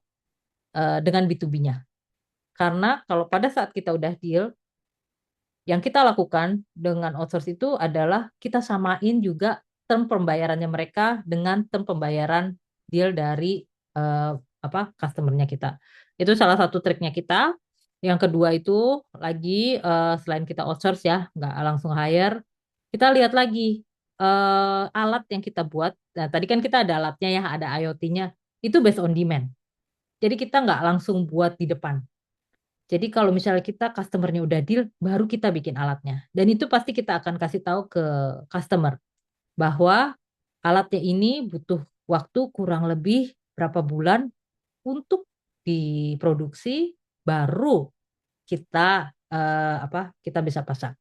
dengan B2B-nya. Karena kalau pada saat kita udah deal, yang kita lakukan dengan outsource itu adalah kita samain juga term pembayarannya mereka dengan term pembayaran deal dari eh, customernya kita. Itu salah satu triknya kita. Yang kedua itu lagi selain kita outsource ya, nggak langsung hire, kita lihat lagi alat yang kita buat. Nah, tadi kan kita ada alatnya ya, ada IoT-nya. Itu based on demand. Jadi kita nggak langsung buat di depan. Jadi kalau misalnya kita customernya udah deal, baru kita bikin alatnya. Dan itu pasti kita akan kasih tahu ke customer bahwa alatnya ini butuh waktu kurang lebih berapa bulan untuk diproduksi, baru kita apa kita bisa pasang.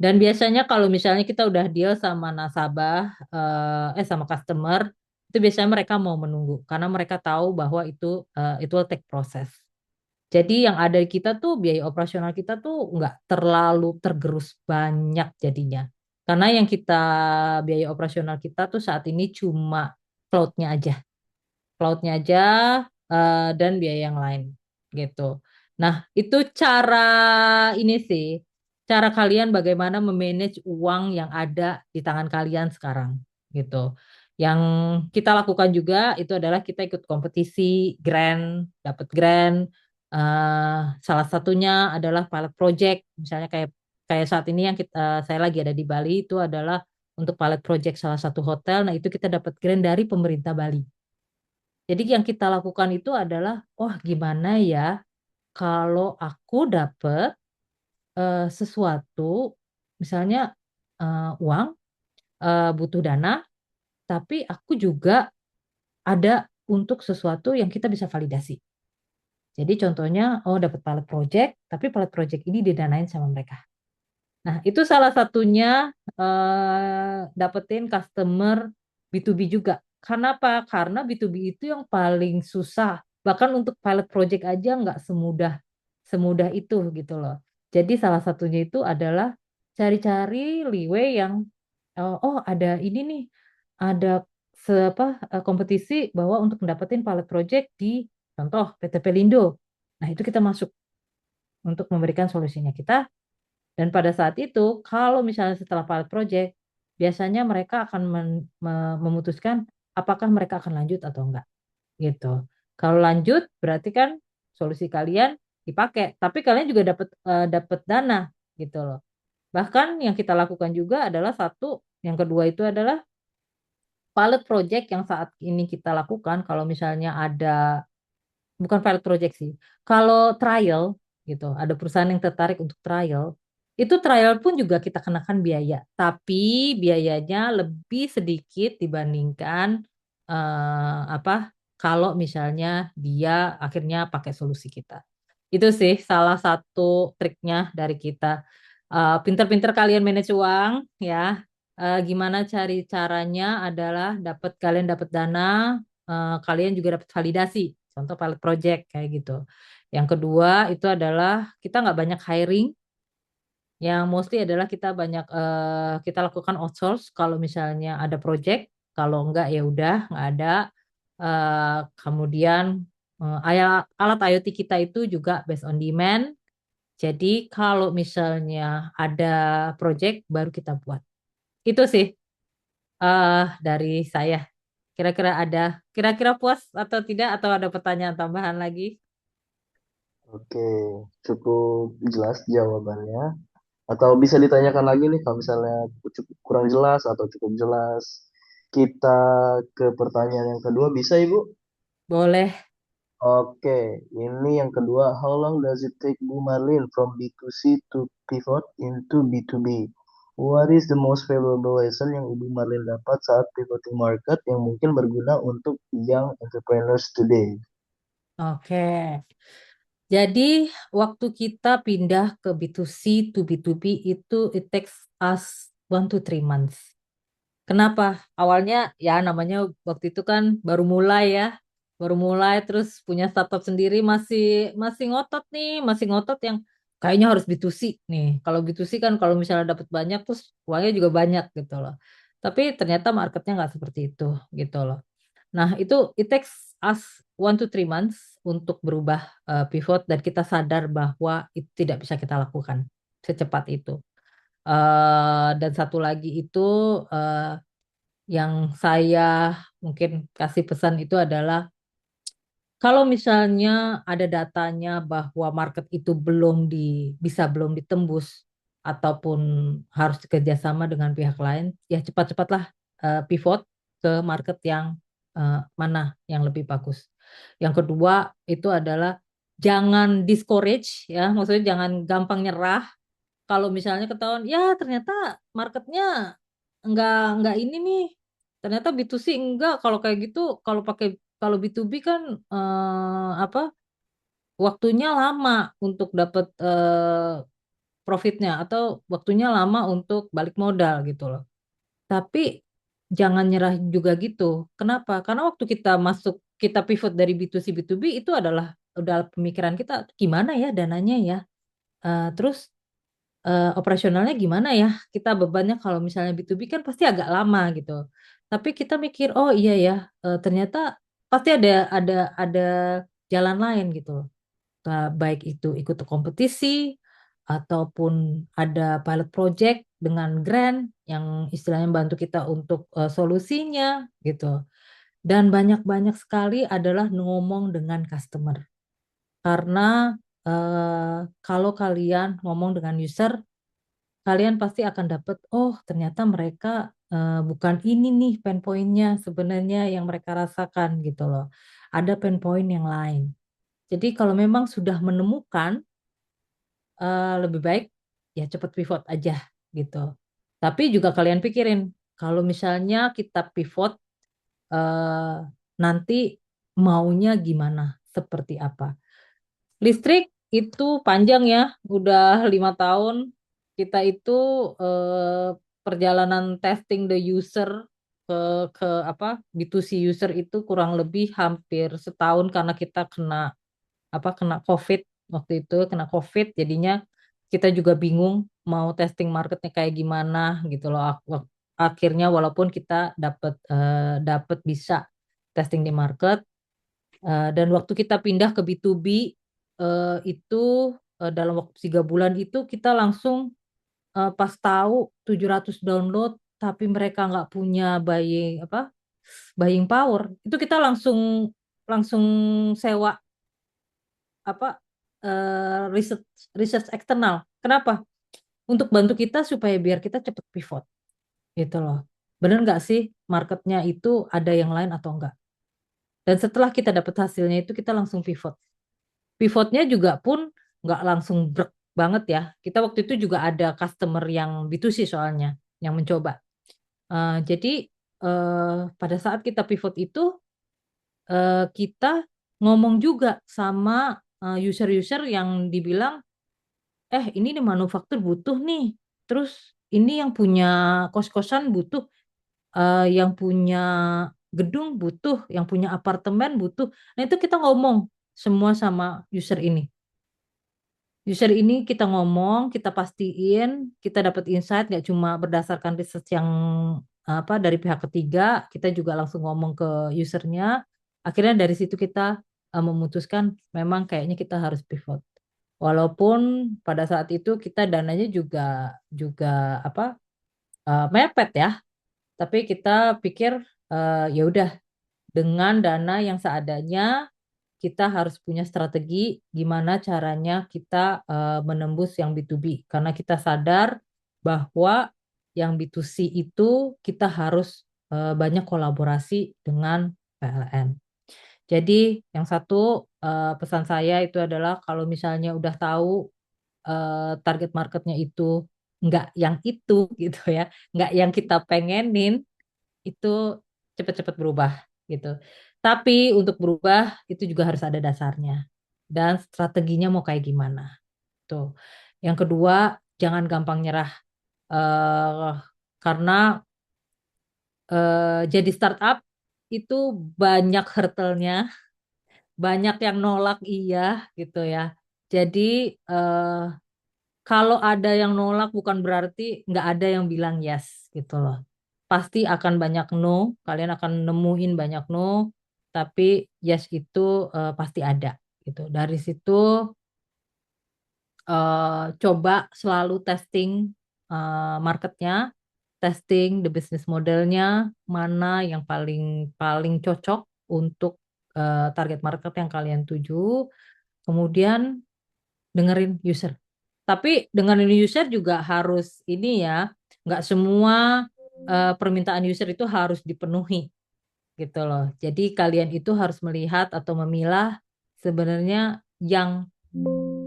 Dan biasanya kalau misalnya kita udah deal sama nasabah, sama customer, itu biasanya mereka mau menunggu karena mereka tahu bahwa itu will take proses. Jadi yang ada di kita tuh biaya operasional kita tuh nggak terlalu tergerus banyak jadinya. Karena yang kita biaya operasional kita tuh saat ini cuma cloud-nya aja. Cloud-nya aja dan biaya yang lain gitu. Nah, itu cara ini sih, cara kalian bagaimana memanage uang yang ada di tangan kalian sekarang gitu. Yang kita lakukan juga itu adalah kita ikut kompetisi grant, dapat grant. Salah satunya adalah pilot project, misalnya kayak kayak saat ini yang saya lagi ada di Bali itu adalah untuk pilot project salah satu hotel. Nah, itu kita dapat grant dari pemerintah Bali. Jadi yang kita lakukan itu adalah, oh gimana ya kalau aku dapet sesuatu, misalnya uang, butuh dana, tapi aku juga ada untuk sesuatu yang kita bisa validasi. Jadi contohnya, oh dapat pilot project, tapi pilot project ini didanain sama mereka. Nah, itu salah satunya dapetin customer B2B juga. Kenapa? Karena B2B itu yang paling susah. Bahkan untuk pilot project aja nggak semudah semudah itu gitu loh. Jadi salah satunya itu adalah cari-cari leeway yang oh ada ini nih, ada kompetisi bahwa untuk mendapatkan pilot project di contoh PT Pelindo. Nah, itu kita masuk untuk memberikan solusinya kita dan pada saat itu, kalau misalnya setelah pilot project, biasanya mereka akan memutuskan apakah mereka akan lanjut atau enggak, gitu. Kalau lanjut, berarti kan solusi kalian dipakai, tapi kalian juga dapat dana, gitu loh. Bahkan yang kita lakukan juga adalah yang kedua itu adalah pilot project yang saat ini kita lakukan. Kalau misalnya ada bukan pilot project sih. Kalau trial gitu, ada perusahaan yang tertarik untuk trial, itu trial pun juga kita kenakan biaya, tapi biayanya lebih sedikit dibandingkan apa kalau misalnya dia akhirnya pakai solusi kita. Itu sih salah satu triknya dari kita. Pinter-pinter kalian manage uang ya. Gimana cari caranya adalah kalian dapat dana, kalian juga dapat validasi. Contoh pilot project kayak gitu. Yang kedua itu adalah kita nggak banyak hiring. Yang mostly adalah kita lakukan outsource kalau misalnya ada project. Kalau enggak ya udah nggak ada. Kemudian alat IoT kita itu juga based on demand. Jadi kalau misalnya ada project baru kita buat. Itu sih dari saya. Kira-kira puas atau tidak atau ada pertanyaan tambahan lagi? Oke, cukup jelas jawabannya. Atau bisa ditanyakan lagi nih kalau misalnya cukup kurang jelas atau cukup jelas. Kita ke pertanyaan yang kedua, bisa Ibu? Boleh. Oke, ini yang kedua. How long does it take Bu Marlin from B2C to pivot into B2B? What is the most valuable lesson yang Ibu Marlin dapat saat pivoting market yang mungkin berguna untuk young entrepreneurs today? Oke. Jadi waktu kita pindah ke B2C to B2B itu it takes us 1 to 3 months. Kenapa? Awalnya ya namanya waktu itu kan baru mulai ya. Baru mulai terus punya startup sendiri masih masih ngotot nih, masih ngotot yang kayaknya harus B2C nih. Kalau B2C kan kalau misalnya dapat banyak terus uangnya juga banyak gitu loh. Tapi ternyata marketnya nggak seperti itu gitu loh. Nah, itu it takes us 1 to 3 months untuk berubah pivot dan kita sadar bahwa itu tidak bisa kita lakukan secepat itu. Dan satu lagi itu eh, yang saya mungkin kasih pesan itu adalah kalau misalnya ada datanya bahwa market itu belum ditembus ataupun harus kerjasama dengan pihak lain, ya cepat-cepatlah pivot ke market yang mana yang lebih bagus. Yang kedua itu adalah jangan discourage ya, maksudnya jangan gampang nyerah. Kalau misalnya ketahuan, ya ternyata marketnya nggak ini nih, ternyata B2C enggak. Kalau kayak gitu, kalau B2B kan apa waktunya lama untuk dapat profitnya atau waktunya lama untuk balik modal gitu loh. Tapi jangan nyerah juga gitu. Kenapa? Karena waktu kita masuk, kita pivot dari B2C B2B itu adalah udah pemikiran kita gimana ya dananya ya. Terus operasionalnya gimana ya? Kita bebannya kalau misalnya B2B kan pasti agak lama gitu. Tapi kita mikir, oh iya ya, ternyata pasti ada jalan lain gitu. Baik itu ikut kompetisi ataupun ada pilot project dengan grant yang istilahnya bantu kita untuk solusinya gitu. Dan banyak-banyak sekali adalah ngomong dengan customer. Karena kalau kalian ngomong dengan user, kalian pasti akan dapat, oh ternyata mereka bukan ini nih pain point-nya sebenarnya yang mereka rasakan gitu loh. Ada pain point yang lain. Jadi kalau memang sudah menemukan, lebih baik ya cepet pivot aja gitu. Tapi juga kalian pikirin, kalau misalnya kita pivot, eh, nanti maunya gimana, seperti apa. Listrik itu panjang ya, udah 5 tahun. Kita itu perjalanan testing the user ke ke apa B2C user itu kurang lebih hampir setahun karena kita kena COVID waktu itu kena COVID jadinya kita juga bingung mau testing marketnya kayak gimana gitu loh. Akhirnya walaupun kita dapat bisa testing di market, dan waktu kita pindah ke B2B itu dalam waktu 3 bulan itu kita langsung pas tahu 700 download tapi mereka nggak punya buying power itu kita langsung langsung sewa apa riset research eksternal. Kenapa? Untuk bantu kita supaya biar kita cepet pivot gitu loh. Bener nggak sih marketnya itu ada yang lain atau enggak? Dan setelah kita dapat hasilnya itu kita langsung pivot. Pivotnya juga pun nggak langsung brek banget ya. Kita waktu itu juga ada customer yang B2C soalnya yang mencoba. Jadi pada saat kita pivot itu kita ngomong juga sama user-user yang dibilang ini nih manufaktur butuh nih. Terus ini yang punya kos-kosan butuh, yang punya gedung butuh, yang punya apartemen butuh. Nah itu kita ngomong semua sama user ini. User ini kita ngomong, kita pastiin, kita dapat insight nggak cuma berdasarkan research yang dari pihak ketiga, kita juga langsung ngomong ke usernya. Akhirnya dari situ kita memutuskan memang kayaknya kita harus pivot. Walaupun pada saat itu kita dananya juga juga apa mepet ya, tapi kita pikir ya udah dengan dana yang seadanya kita harus punya strategi gimana caranya kita menembus yang B2B karena kita sadar bahwa yang B2C itu kita harus banyak kolaborasi dengan PLN. Jadi yang satu pesan saya itu adalah kalau misalnya udah tahu target marketnya itu nggak yang itu gitu ya, nggak yang kita pengenin, itu cepet-cepet berubah gitu. Tapi untuk berubah itu juga harus ada dasarnya dan strateginya mau kayak gimana. Tuh. Yang kedua, jangan gampang nyerah eh karena jadi startup itu banyak hurdle-nya, banyak yang nolak iya gitu ya. Jadi eh, kalau ada yang nolak bukan berarti nggak ada yang bilang yes gitu loh. Pasti akan banyak no, kalian akan nemuin banyak no, tapi yes itu pasti ada gitu. Dari situ coba selalu testing marketnya, testing the business modelnya, mana yang paling paling cocok untuk target market yang kalian tuju. Kemudian dengerin user. Tapi dengerin user juga harus ini ya, nggak semua permintaan user itu harus dipenuhi gitu loh. Jadi kalian itu harus melihat atau memilah sebenarnya yang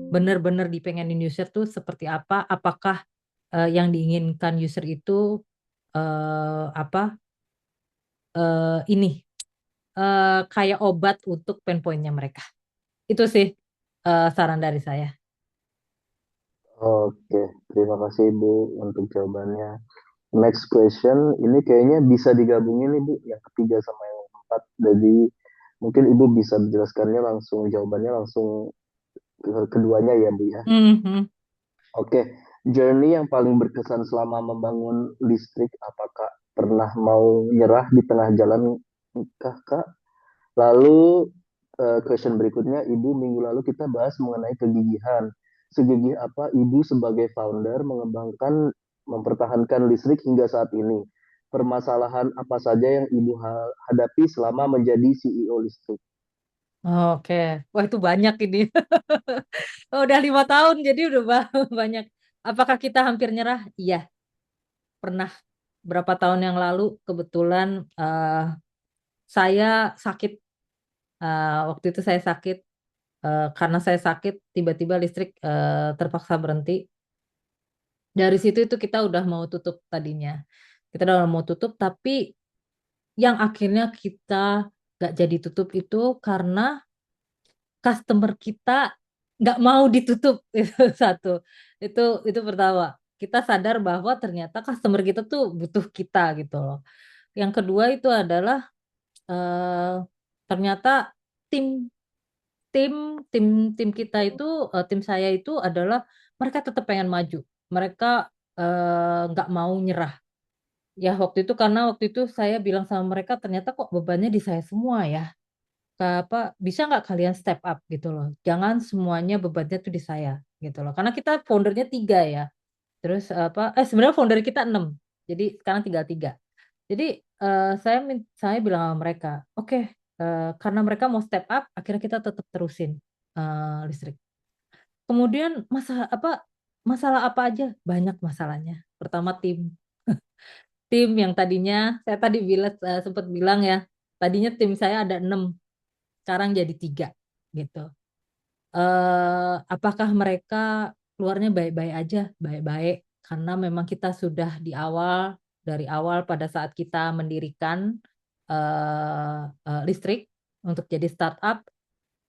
benar-benar dipengenin user tuh seperti apa, apakah yang diinginkan user itu eh, apa ini kayak obat untuk pain point-nya mereka. Itu sih. saran dari saya. Oke, terima kasih Ibu untuk jawabannya. Next question, ini kayaknya bisa digabungin nih Bu, yang ketiga sama yang keempat. Jadi mungkin Ibu bisa menjelaskannya langsung, jawabannya langsung ke keduanya ya Bu ya. Mhm. Oke, journey yang paling berkesan selama membangun listrik, apakah pernah mau nyerah di tengah jalan kah Kak? Lalu question berikutnya, Ibu minggu lalu kita bahas mengenai kegigihan. Segigih apa Ibu sebagai founder mengembangkan, mempertahankan listrik hingga saat ini? Permasalahan apa saja yang Ibu hadapi selama menjadi CEO listrik? Oke, wah itu banyak ini. Oh, udah 5 tahun, jadi udah banyak. Apakah kita hampir nyerah? Iya, pernah. Berapa tahun yang lalu kebetulan saya sakit. Waktu itu saya sakit. Karena saya sakit, tiba-tiba listrik terpaksa berhenti. Dari situ itu kita udah mau tutup tadinya. Kita udah mau tutup, tapi yang akhirnya kita nggak jadi tutup itu karena customer kita nggak mau ditutup. Itu satu. Itu pertama. Kita sadar bahwa ternyata customer kita tuh butuh kita gitu loh. Yang kedua itu adalah eh, ternyata tim tim tim tim kita itu tim saya itu adalah mereka tetap pengen maju. Mereka nggak mau nyerah. Ya waktu itu karena waktu itu saya bilang sama mereka ternyata kok bebannya di saya semua ya. Apa bisa nggak kalian step up gitu loh. Jangan semuanya bebannya tuh di saya gitu loh. Karena kita foundernya 3 ya. Terus apa? Sebenarnya founder kita 6. Jadi sekarang tinggal 3. Jadi saya bilang sama mereka, oke, karena mereka mau step up, akhirnya kita tetap terusin listrik. Kemudian masalah apa aja? Banyak masalahnya. Pertama tim. Tim yang tadinya saya tadi sempat bilang ya, tadinya tim saya ada 6, sekarang jadi 3 gitu. Apakah mereka keluarnya baik-baik aja? Baik-baik, karena memang kita sudah dari awal pada saat kita mendirikan listrik untuk jadi startup,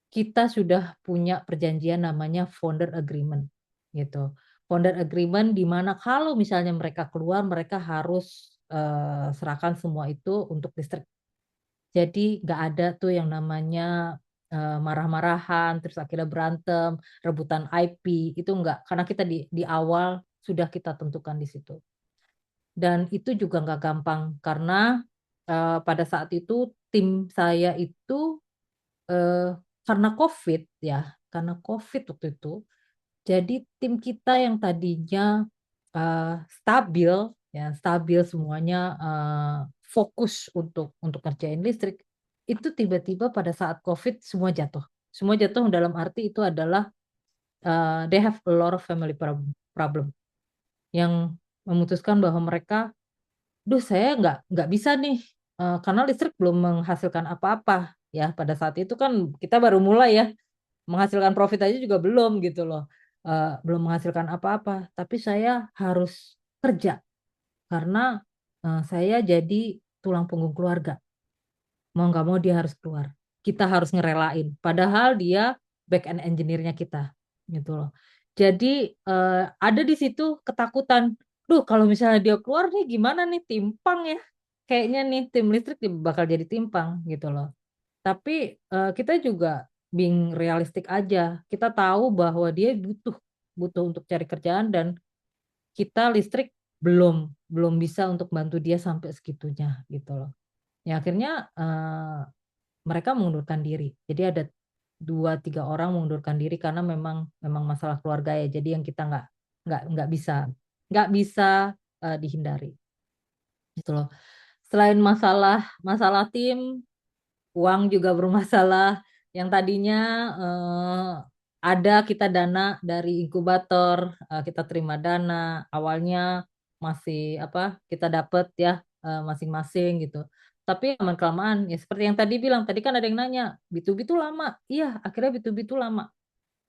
kita sudah punya perjanjian namanya founder agreement gitu. Founder agreement di mana kalau misalnya mereka keluar, mereka harus serahkan semua itu untuk listrik. Jadi nggak ada tuh yang namanya marah-marahan, terus akhirnya berantem, rebutan IP, itu nggak. Karena kita di awal sudah kita tentukan di situ. Dan itu juga nggak gampang, karena pada saat itu tim saya itu eh, karena COVID ya, karena COVID waktu itu, jadi tim kita yang tadinya eh, stabil, ya stabil semuanya, fokus untuk ngerjain listrik, itu tiba-tiba pada saat COVID semua jatuh. Semua jatuh dalam arti itu adalah they have a lot of family problem yang memutuskan bahwa mereka, duh saya nggak bisa nih, karena listrik belum menghasilkan apa-apa ya pada saat itu kan kita baru mulai ya, menghasilkan profit aja juga belum gitu loh. Belum menghasilkan apa-apa, tapi saya harus kerja karena saya jadi tulang punggung keluarga. Mau nggak mau dia harus keluar. Kita harus ngerelain. Padahal dia back end engineer-nya kita gitu loh. Jadi ada di situ ketakutan. Duh, kalau misalnya dia keluar nih gimana nih, timpang ya. Kayaknya nih tim listrik bakal jadi timpang gitu loh. Tapi kita juga being realistik aja. Kita tahu bahwa dia butuh butuh untuk cari kerjaan, dan kita listrik belum belum bisa untuk bantu dia sampai segitunya gitu loh. Ya akhirnya mereka mengundurkan diri. Jadi ada 2-3 orang mengundurkan diri karena memang memang masalah keluarga ya. Jadi yang kita nggak bisa dihindari gitu loh. Selain masalah masalah tim, uang juga bermasalah. Yang tadinya eh, ada kita dana dari inkubator, kita terima dana, awalnya masih apa kita dapat ya masing-masing gitu. Tapi lama-kelamaan ya seperti yang tadi bilang, tadi kan ada yang nanya, B2B itu lama. Iya, akhirnya B2B itu lama.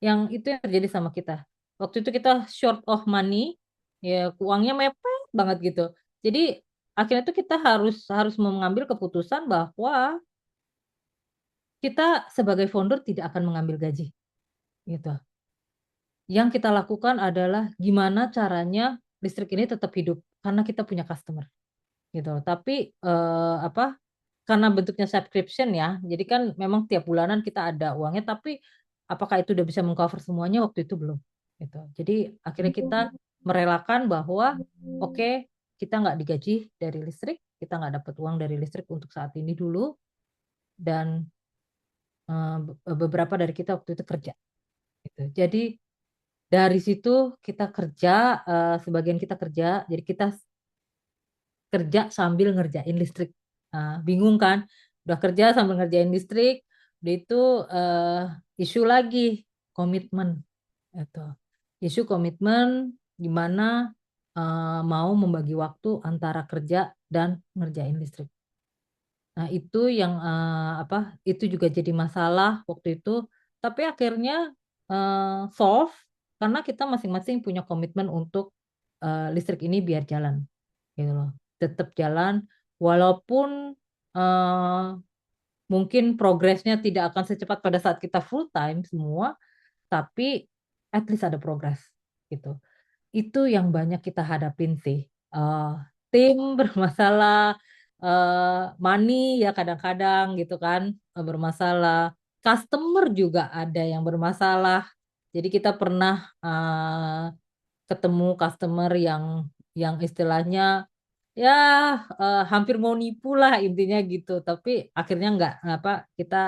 Yang itu yang terjadi sama kita. Waktu itu kita short of money, ya uangnya mepet banget gitu. Jadi akhirnya itu kita harus harus mengambil keputusan bahwa kita sebagai founder tidak akan mengambil gaji. gitu. Yang kita lakukan adalah gimana caranya listrik ini tetap hidup karena kita punya customer gitu. Tapi apa? Karena bentuknya subscription ya, jadi kan memang tiap bulanan kita ada uangnya, tapi apakah itu udah bisa mengcover semuanya waktu itu belum gitu. Jadi akhirnya kita merelakan bahwa oke, kita nggak digaji dari listrik, kita nggak dapat uang dari listrik untuk saat ini dulu, dan beberapa dari kita waktu itu kerja gitu. Jadi dari situ kita kerja, sebagian kita kerja, jadi kita kerja sambil ngerjain listrik. Bingung kan? Udah kerja sambil ngerjain listrik, udah itu isu lagi komitmen itu. Isu komitmen gimana mau membagi waktu antara kerja dan ngerjain listrik. Nah, itu yang apa? Itu juga jadi masalah waktu itu, tapi akhirnya solve karena kita masing-masing punya komitmen untuk listrik ini biar jalan gitu loh. Tetap jalan walaupun eh, mungkin progresnya tidak akan secepat pada saat kita full time semua, tapi at least ada progres gitu. Itu yang banyak kita hadapin sih. Eh, Tim bermasalah, money ya kadang-kadang gitu kan bermasalah. Customer juga ada yang bermasalah. Jadi kita pernah ketemu customer yang istilahnya ya hampir mau nipu lah intinya gitu. Tapi akhirnya nggak apa kita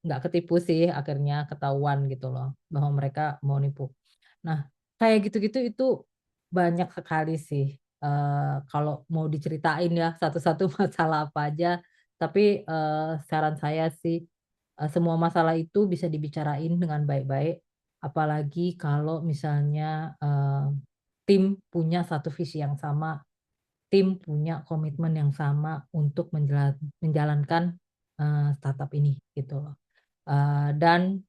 nggak ketipu sih, akhirnya ketahuan gitu loh bahwa mereka mau nipu. Nah, kayak gitu-gitu itu banyak sekali sih. Kalau mau diceritain ya satu-satu masalah apa aja, tapi saran saya sih semua masalah itu bisa dibicarain dengan baik-baik, apalagi kalau misalnya tim punya satu visi yang sama, tim punya komitmen yang sama untuk menjalankan startup ini gitu loh. Dan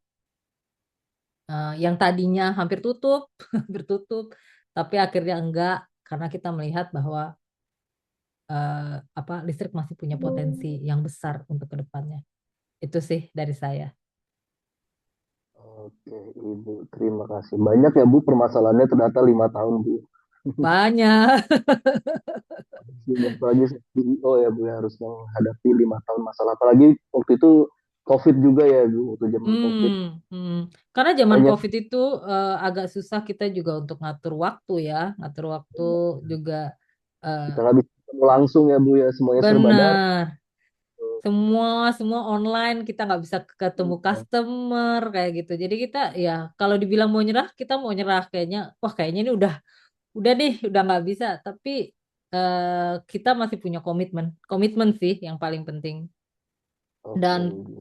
yang tadinya hampir tutup, hampir tutup, tapi akhirnya enggak karena kita melihat bahwa apa listrik masih punya potensi yang besar untuk kedepannya. Itu sih dari saya. Oke, Ibu, terima kasih. Banyak ya, Bu, permasalahannya ternyata 5 tahun, Bu. Banyak. Apalagi CEO ya, Bu, yang harus menghadapi 5 tahun masalah. Apalagi waktu itu COVID juga ya, Bu, waktu zaman COVID. Hmm. Karena zaman Banyak, COVID itu agak susah kita juga untuk ngatur waktu ya, ngatur waktu juga eh, kita nggak bisa ketemu langsung ya, Bu, ya. Semuanya serba daring. benar. Semua online, kita nggak bisa ketemu customer kayak gitu. Jadi kita ya kalau dibilang mau nyerah, kita mau nyerah kayaknya. Wah kayaknya ini udah deh, udah nggak bisa. Tapi kita masih punya komitmen, komitmen sih yang paling penting. Oke, Dan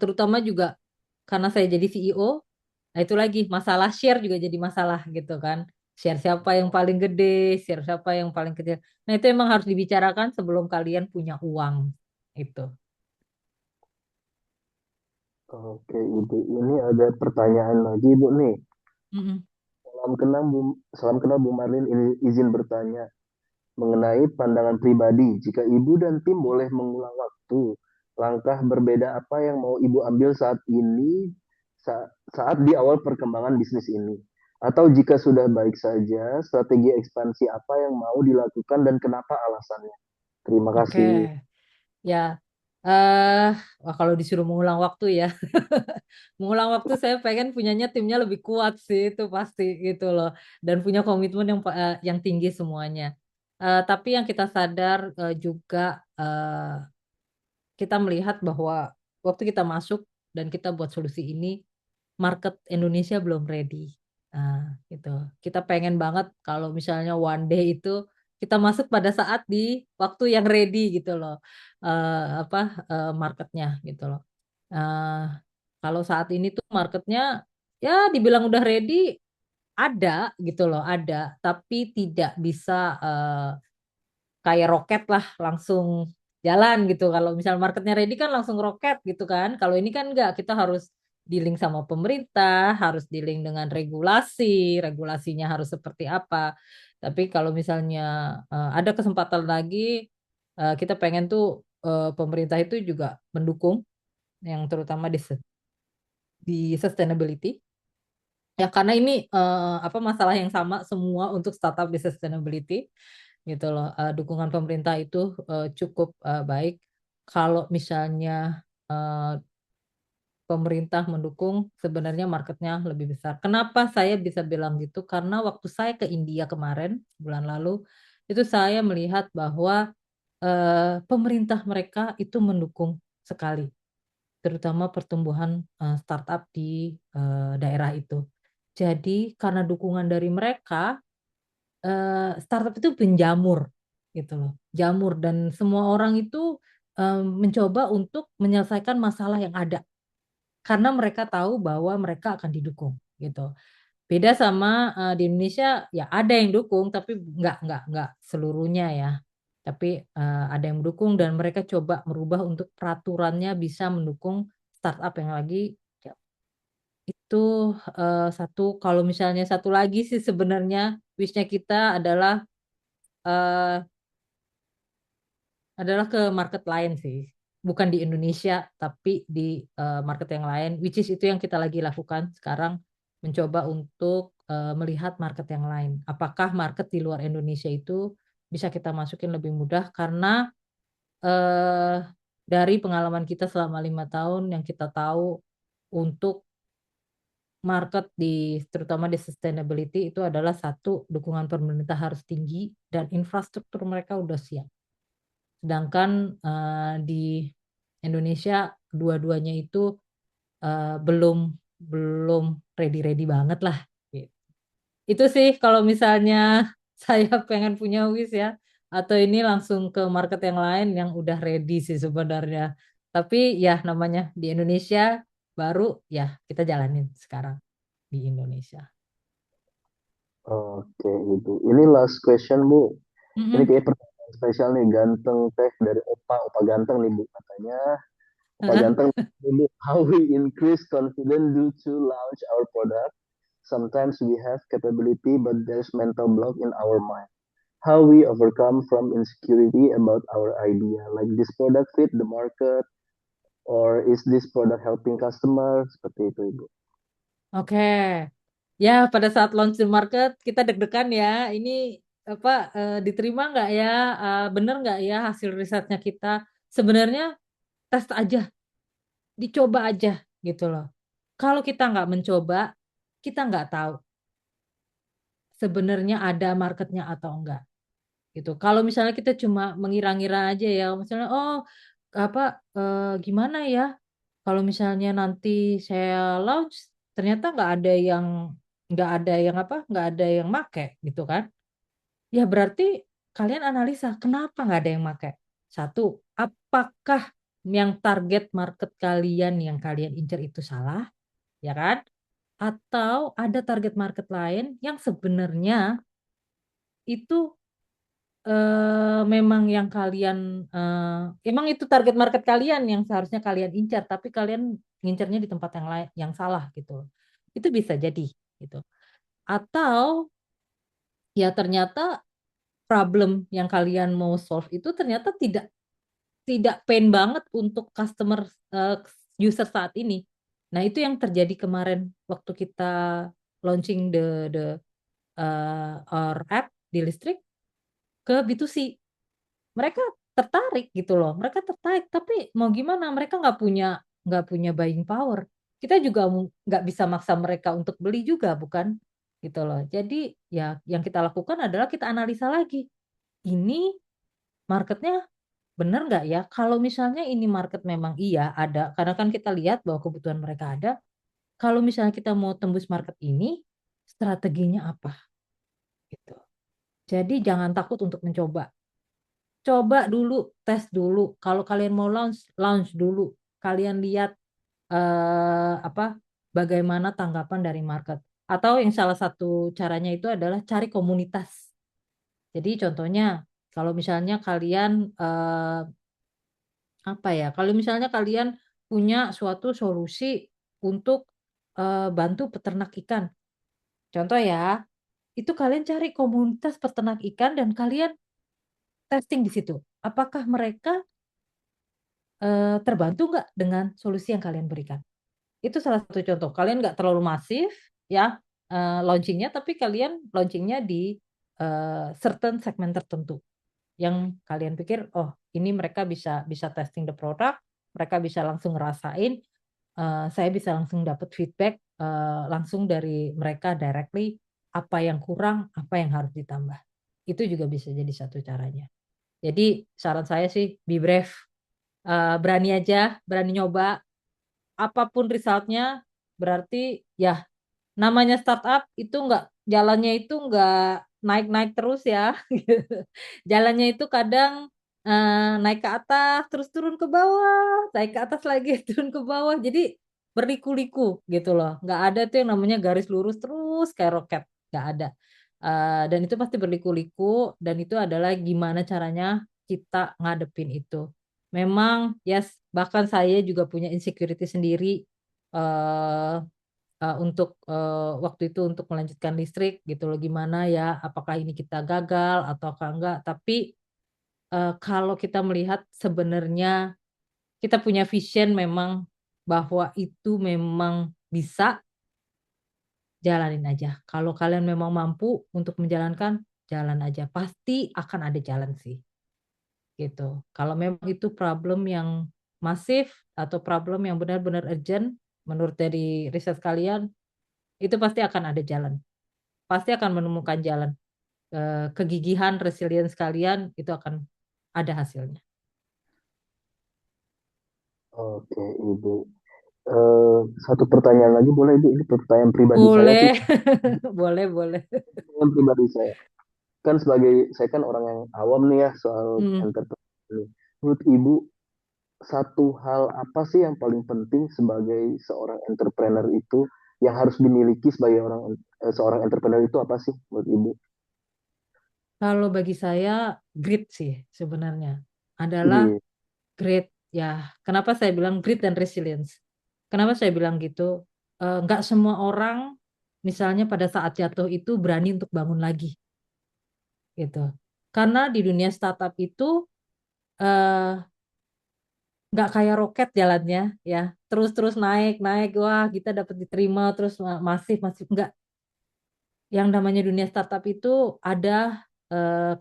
terutama juga karena saya jadi CEO, nah itu lagi masalah share juga jadi masalah gitu kan. Share siapa yang paling gede, share siapa yang paling kecil. Nah itu emang harus dibicarakan sebelum kalian punya uang itu. oke, Ibu. Ini ada pertanyaan lagi, Ibu, nih. Mm-mm. Salam kenal, Bu Marlin. Ini izin bertanya mengenai pandangan pribadi. Jika Ibu dan tim boleh mengulang waktu, langkah berbeda apa yang mau Ibu ambil saat ini, saat di awal perkembangan bisnis ini? Atau jika sudah baik saja, strategi ekspansi apa yang mau dilakukan dan kenapa alasannya? Terima Oke, kasih. ya. eh Wah, kalau disuruh mengulang waktu ya, mengulang waktu saya pengen punyanya timnya lebih kuat sih itu pasti gitu loh, dan punya komitmen yang tinggi semuanya. Tapi yang kita sadar juga kita melihat bahwa waktu kita masuk dan kita buat solusi ini, market Indonesia belum ready. Gitu. Kita pengen banget kalau misalnya one day itu kita masuk pada saat di waktu yang ready gitu loh, apa marketnya gitu loh. Eh, Kalau saat ini tuh marketnya ya dibilang udah ready, ada gitu loh, ada, tapi tidak bisa kayak roket lah langsung jalan gitu. Kalau misal marketnya ready kan langsung roket gitu kan. Kalau ini kan enggak, kita harus dealing sama pemerintah, harus dealing dengan regulasi, regulasinya harus seperti apa. Tapi kalau misalnya ada kesempatan lagi, kita pengen tuh pemerintah itu juga mendukung yang terutama di sustainability. Ya, karena ini apa masalah yang sama semua untuk startup di sustainability gitu loh. Dukungan pemerintah itu cukup baik. Kalau misalnya pemerintah mendukung, sebenarnya marketnya lebih besar. Kenapa saya bisa bilang gitu? Karena waktu saya ke India kemarin, bulan lalu, itu saya melihat bahwa pemerintah mereka itu mendukung sekali, terutama pertumbuhan startup di daerah itu. Jadi karena dukungan dari mereka, startup itu menjamur gitu loh, jamur dan semua orang itu mencoba untuk menyelesaikan masalah yang ada karena mereka tahu bahwa mereka akan didukung gitu. Beda sama di Indonesia ya ada yang dukung tapi nggak seluruhnya ya. Tapi ada yang mendukung dan mereka coba merubah untuk peraturannya bisa mendukung startup yang lagi ya, itu satu. Kalau misalnya satu lagi sih sebenarnya wishnya kita eh, adalah ke market lain sih. Bukan di Indonesia, tapi di market yang lain, which is itu yang kita lagi lakukan sekarang, mencoba untuk melihat market yang lain. Apakah market di luar Indonesia itu bisa kita masukin lebih mudah karena eh, dari pengalaman kita selama 5 tahun yang kita tahu untuk market terutama di sustainability itu adalah satu, dukungan pemerintah harus tinggi dan infrastruktur mereka udah siap. Sedangkan di Indonesia dua-duanya itu belum belum ready-ready banget lah. Gitu. Itu sih kalau misalnya saya pengen punya wish ya. Atau ini langsung ke market yang lain yang udah ready sih sebenarnya. Tapi ya namanya di Indonesia baru ya kita jalanin sekarang di Indonesia. Oke, itu. Ini last question, Bu. Ini Mm-mm. kayak pertanyaan spesial nih, ganteng teh dari Opa ganteng nih, Bu. Katanya, Opa ganteng, nih, Bu, how we increase confidence due to launch our product. Sometimes we have capability, but there's mental block in our mind. How we overcome from insecurity about our idea, like this product fit the market, or is this product helping customer? Seperti itu, Ibu. Oke. Ya, pada saat launch the market kita deg-degan ya. Ini apa diterima nggak ya? Bener nggak ya hasil risetnya kita? Sebenarnya tes aja, dicoba aja gitu loh. Kalau kita nggak mencoba, kita nggak tahu sebenarnya ada marketnya atau enggak gitu. Kalau misalnya kita cuma mengira-ngira aja ya, misalnya oh apa gimana ya? Kalau misalnya nanti saya launch ternyata nggak ada yang make gitu kan? Ya berarti kalian analisa kenapa nggak ada yang make? Satu, apakah yang target market kalian yang kalian incer itu salah, ya kan? Atau ada target market lain yang sebenarnya itu memang yang kalian emang itu target market kalian yang seharusnya kalian incar, tapi kalian ngincernya di tempat yang lain yang salah gitu. Itu bisa jadi gitu. Atau ya ternyata problem yang kalian mau solve itu ternyata tidak tidak pain banget untuk customer eh, user saat ini. Nah, itu yang terjadi kemarin waktu kita launching the our app di listrik ke B2C. Mereka tertarik gitu loh. Mereka tertarik, tapi mau gimana? Mereka nggak punya buying power. Kita juga nggak bisa maksa mereka untuk beli juga, bukan? Gitu loh. Jadi ya yang kita lakukan adalah kita analisa lagi. Ini marketnya benar nggak ya? Kalau misalnya ini market memang iya ada, karena kan kita lihat bahwa kebutuhan mereka ada. Kalau misalnya kita mau tembus market ini, strateginya apa? Gitu. Jadi jangan takut untuk mencoba. Coba dulu, tes dulu. Kalau kalian mau launch, launch dulu. Kalian lihat apa bagaimana tanggapan dari market. Atau yang salah satu caranya itu adalah cari komunitas. Jadi contohnya kalau misalnya kalian apa ya? Kalau misalnya kalian punya suatu solusi untuk bantu peternak ikan. Contoh ya, itu kalian cari komunitas peternak ikan dan kalian testing di situ. Apakah mereka terbantu nggak dengan solusi yang kalian berikan? Itu salah satu contoh. Kalian nggak terlalu masif ya launchingnya, tapi kalian launchingnya di certain segmen tertentu yang kalian pikir, oh ini mereka bisa bisa testing the product, mereka bisa langsung ngerasain, saya bisa langsung dapat feedback langsung dari mereka directly apa yang kurang, apa yang harus ditambah. Itu juga bisa jadi satu caranya. Jadi saran saya sih be brave, berani aja, berani nyoba, apapun resultnya berarti ya namanya startup itu nggak jalannya itu nggak naik-naik terus ya. Gitu. Jalannya itu kadang naik ke atas, terus turun ke bawah, naik ke atas lagi, turun ke bawah. Jadi berliku-liku gitu loh. Nggak ada tuh yang namanya garis lurus terus kayak roket, nggak ada. Dan itu pasti berliku-liku dan itu adalah gimana caranya kita ngadepin itu. Memang yes, bahkan saya juga punya insecurity sendiri. eh untuk waktu itu untuk melanjutkan listrik gitu loh, gimana ya, apakah ini kita gagal ataukah enggak. Tapi kalau kita melihat sebenarnya kita punya vision memang bahwa itu memang bisa, jalanin aja. Kalau kalian memang mampu untuk menjalankan, jalan aja. Pasti akan ada jalan sih, gitu. Kalau memang itu problem yang masif atau problem yang benar-benar urgent, menurut dari riset kalian, itu pasti akan ada jalan. Pasti akan menemukan jalan. Kegigihan, resilience kalian itu akan ada hasilnya. Oke, Ibu. Satu pertanyaan lagi boleh, Ibu? Ini pertanyaan pribadi saya sih. Boleh, boleh, boleh. Pertanyaan pribadi saya. Kan sebagai saya kan orang yang awam nih ya soal Hmm. entrepreneur ini. Menurut Ibu, satu hal apa sih yang paling penting sebagai seorang entrepreneur itu yang harus dimiliki sebagai seorang entrepreneur itu apa sih menurut Ibu? Kalau bagi saya grit sih sebenarnya adalah Iya. grit ya. Kenapa saya bilang grit dan resilience? Kenapa saya bilang gitu? Nggak semua orang misalnya pada saat jatuh itu berani untuk bangun lagi gitu. Karena di dunia startup itu eh, nggak kayak roket jalannya ya, terus-terus naik naik, wah kita dapat diterima terus masif masif, enggak. Yang namanya dunia startup itu ada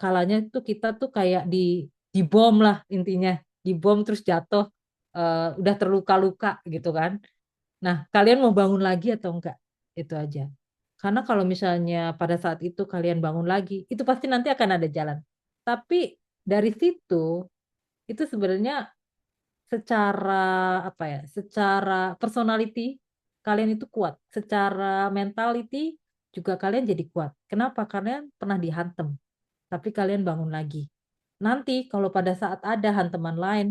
kalanya tuh kita tuh kayak di bom lah intinya, di bom terus jatuh, udah terluka-luka gitu kan. Nah, kalian mau bangun lagi atau enggak? Itu aja. Karena kalau misalnya pada saat itu kalian bangun lagi, itu pasti nanti akan ada jalan. Tapi dari situ itu sebenarnya secara apa ya, secara personality kalian itu kuat, secara mentality juga kalian jadi kuat. Kenapa? Karena pernah dihantam, tapi kalian bangun lagi. Nanti kalau pada saat ada hantaman lain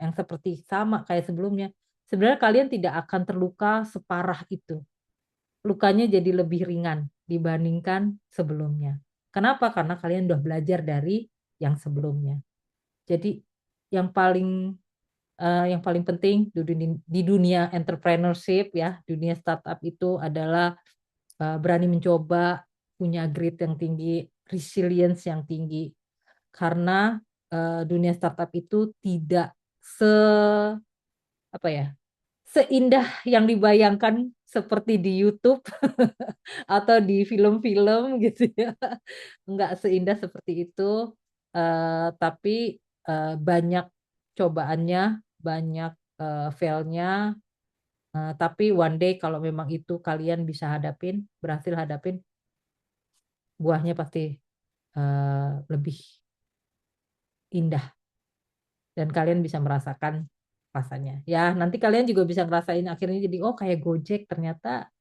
yang seperti sama kayak sebelumnya, sebenarnya kalian tidak akan terluka separah itu. Lukanya jadi lebih ringan dibandingkan sebelumnya. Kenapa? Karena kalian udah belajar dari yang sebelumnya. Jadi yang paling penting di dunia entrepreneurship ya, dunia startup itu adalah berani mencoba, punya grit yang tinggi, resilience yang tinggi. Karena dunia startup itu tidak se apa ya, seindah yang dibayangkan seperti di YouTube atau di film-film gitu ya. Enggak seindah seperti itu, tapi banyak cobaannya, banyak failnya, tapi one day kalau memang itu kalian bisa hadapin, berhasil hadapin, buahnya pasti lebih indah dan kalian bisa merasakan rasanya. Ya, nanti kalian juga bisa ngerasain akhirnya jadi oh kayak Gojek ternyata.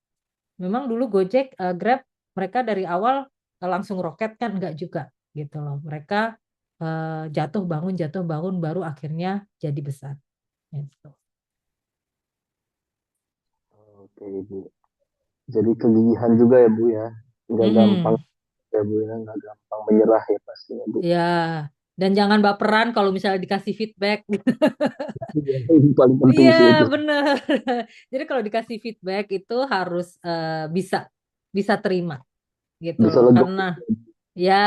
Memang dulu Gojek, Grab, mereka dari awal langsung roket kan enggak juga gitu loh. Mereka jatuh bangun baru akhirnya jadi besar. Gitu. Oke, Ibu. Jadi kegigihan juga ya Bu ya. Nggak gampang Mm-mm. ya Bu ya, nggak gampang menyerah ya pastinya Bu. Ya, dan jangan baperan kalau misalnya dikasih feedback. Itu paling penting Iya, sih itu. bener. Jadi kalau dikasih feedback itu harus bisa bisa terima gitu Bisa loh. lega. Karena ya,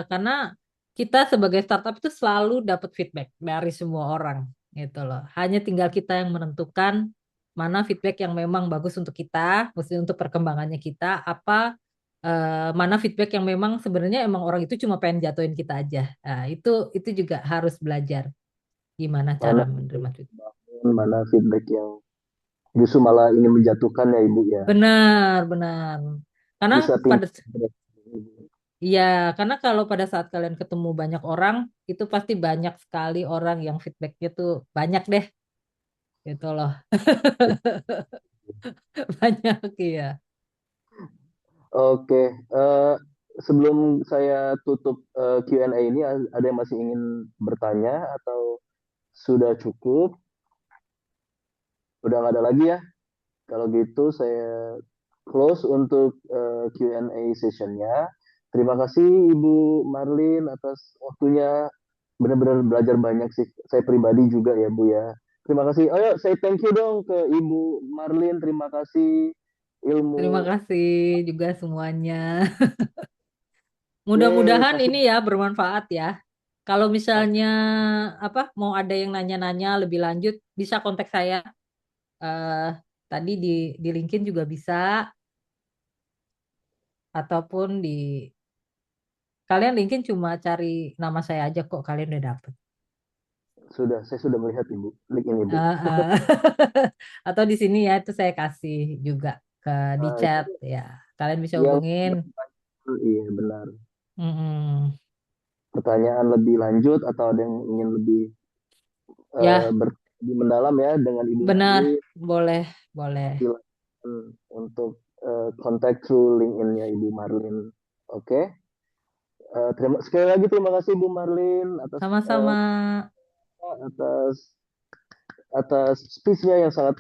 karena kita sebagai startup itu selalu dapat feedback dari semua orang. gitu loh. Hanya tinggal kita yang menentukan mana feedback yang memang bagus untuk kita, maksudnya untuk perkembangannya kita, apa mana feedback yang memang sebenarnya emang orang itu cuma pengen jatuhin kita aja. Nah, itu juga harus belajar gimana cara Mana feedback menerima yang feedback. membangun, mana feedback yang justru malah ingin menjatuhkan ya Ibu ya. Benar, benar. Karena Bisa pada pintar. Iya, karena kalau pada saat kalian ketemu banyak orang, itu pasti banyak sekali orang yang feedbacknya tuh banyak deh, gitu loh. Banyak ya. Oke, sebelum saya tutup Q&A ini, ada yang masih ingin bertanya atau sudah cukup? Udah nggak ada lagi ya? Kalau gitu saya close untuk Q&A sessionnya. Terima kasih Ibu Marlin atas waktunya. Benar-benar belajar banyak sih. Saya pribadi juga ya Bu ya. Terima kasih. Oh ya, saya thank you dong ke Ibu Marlin. Terima kasih Terima ilmu. kasih juga semuanya. Ye, Mudah-mudahan kasih. ini ya bermanfaat ya. Kalau misalnya apa mau ada yang nanya-nanya lebih lanjut, bisa kontak saya. eh Tadi di LinkedIn juga bisa, ataupun di kalian LinkedIn cuma cari nama saya aja kok kalian udah dapet. Sudah, saya sudah melihat Ibu. Link ini Ibu. Eh, eh. Atau di sini ya itu saya kasih juga ke di chat Nah, ya. Kalian bisa yang hubungin. iya benar. Mm-mm. Pertanyaan lebih lanjut atau ada yang ingin lebih Ya, lebih mendalam ya dengan Ibu benar. Marlin, Boleh, boleh. silakan untuk kontak through LinkedIn-nya Ibu Marlin. Oke. Sekali lagi terima kasih Ibu Marlin atas Sama-sama. atas atas speech-nya yang sangat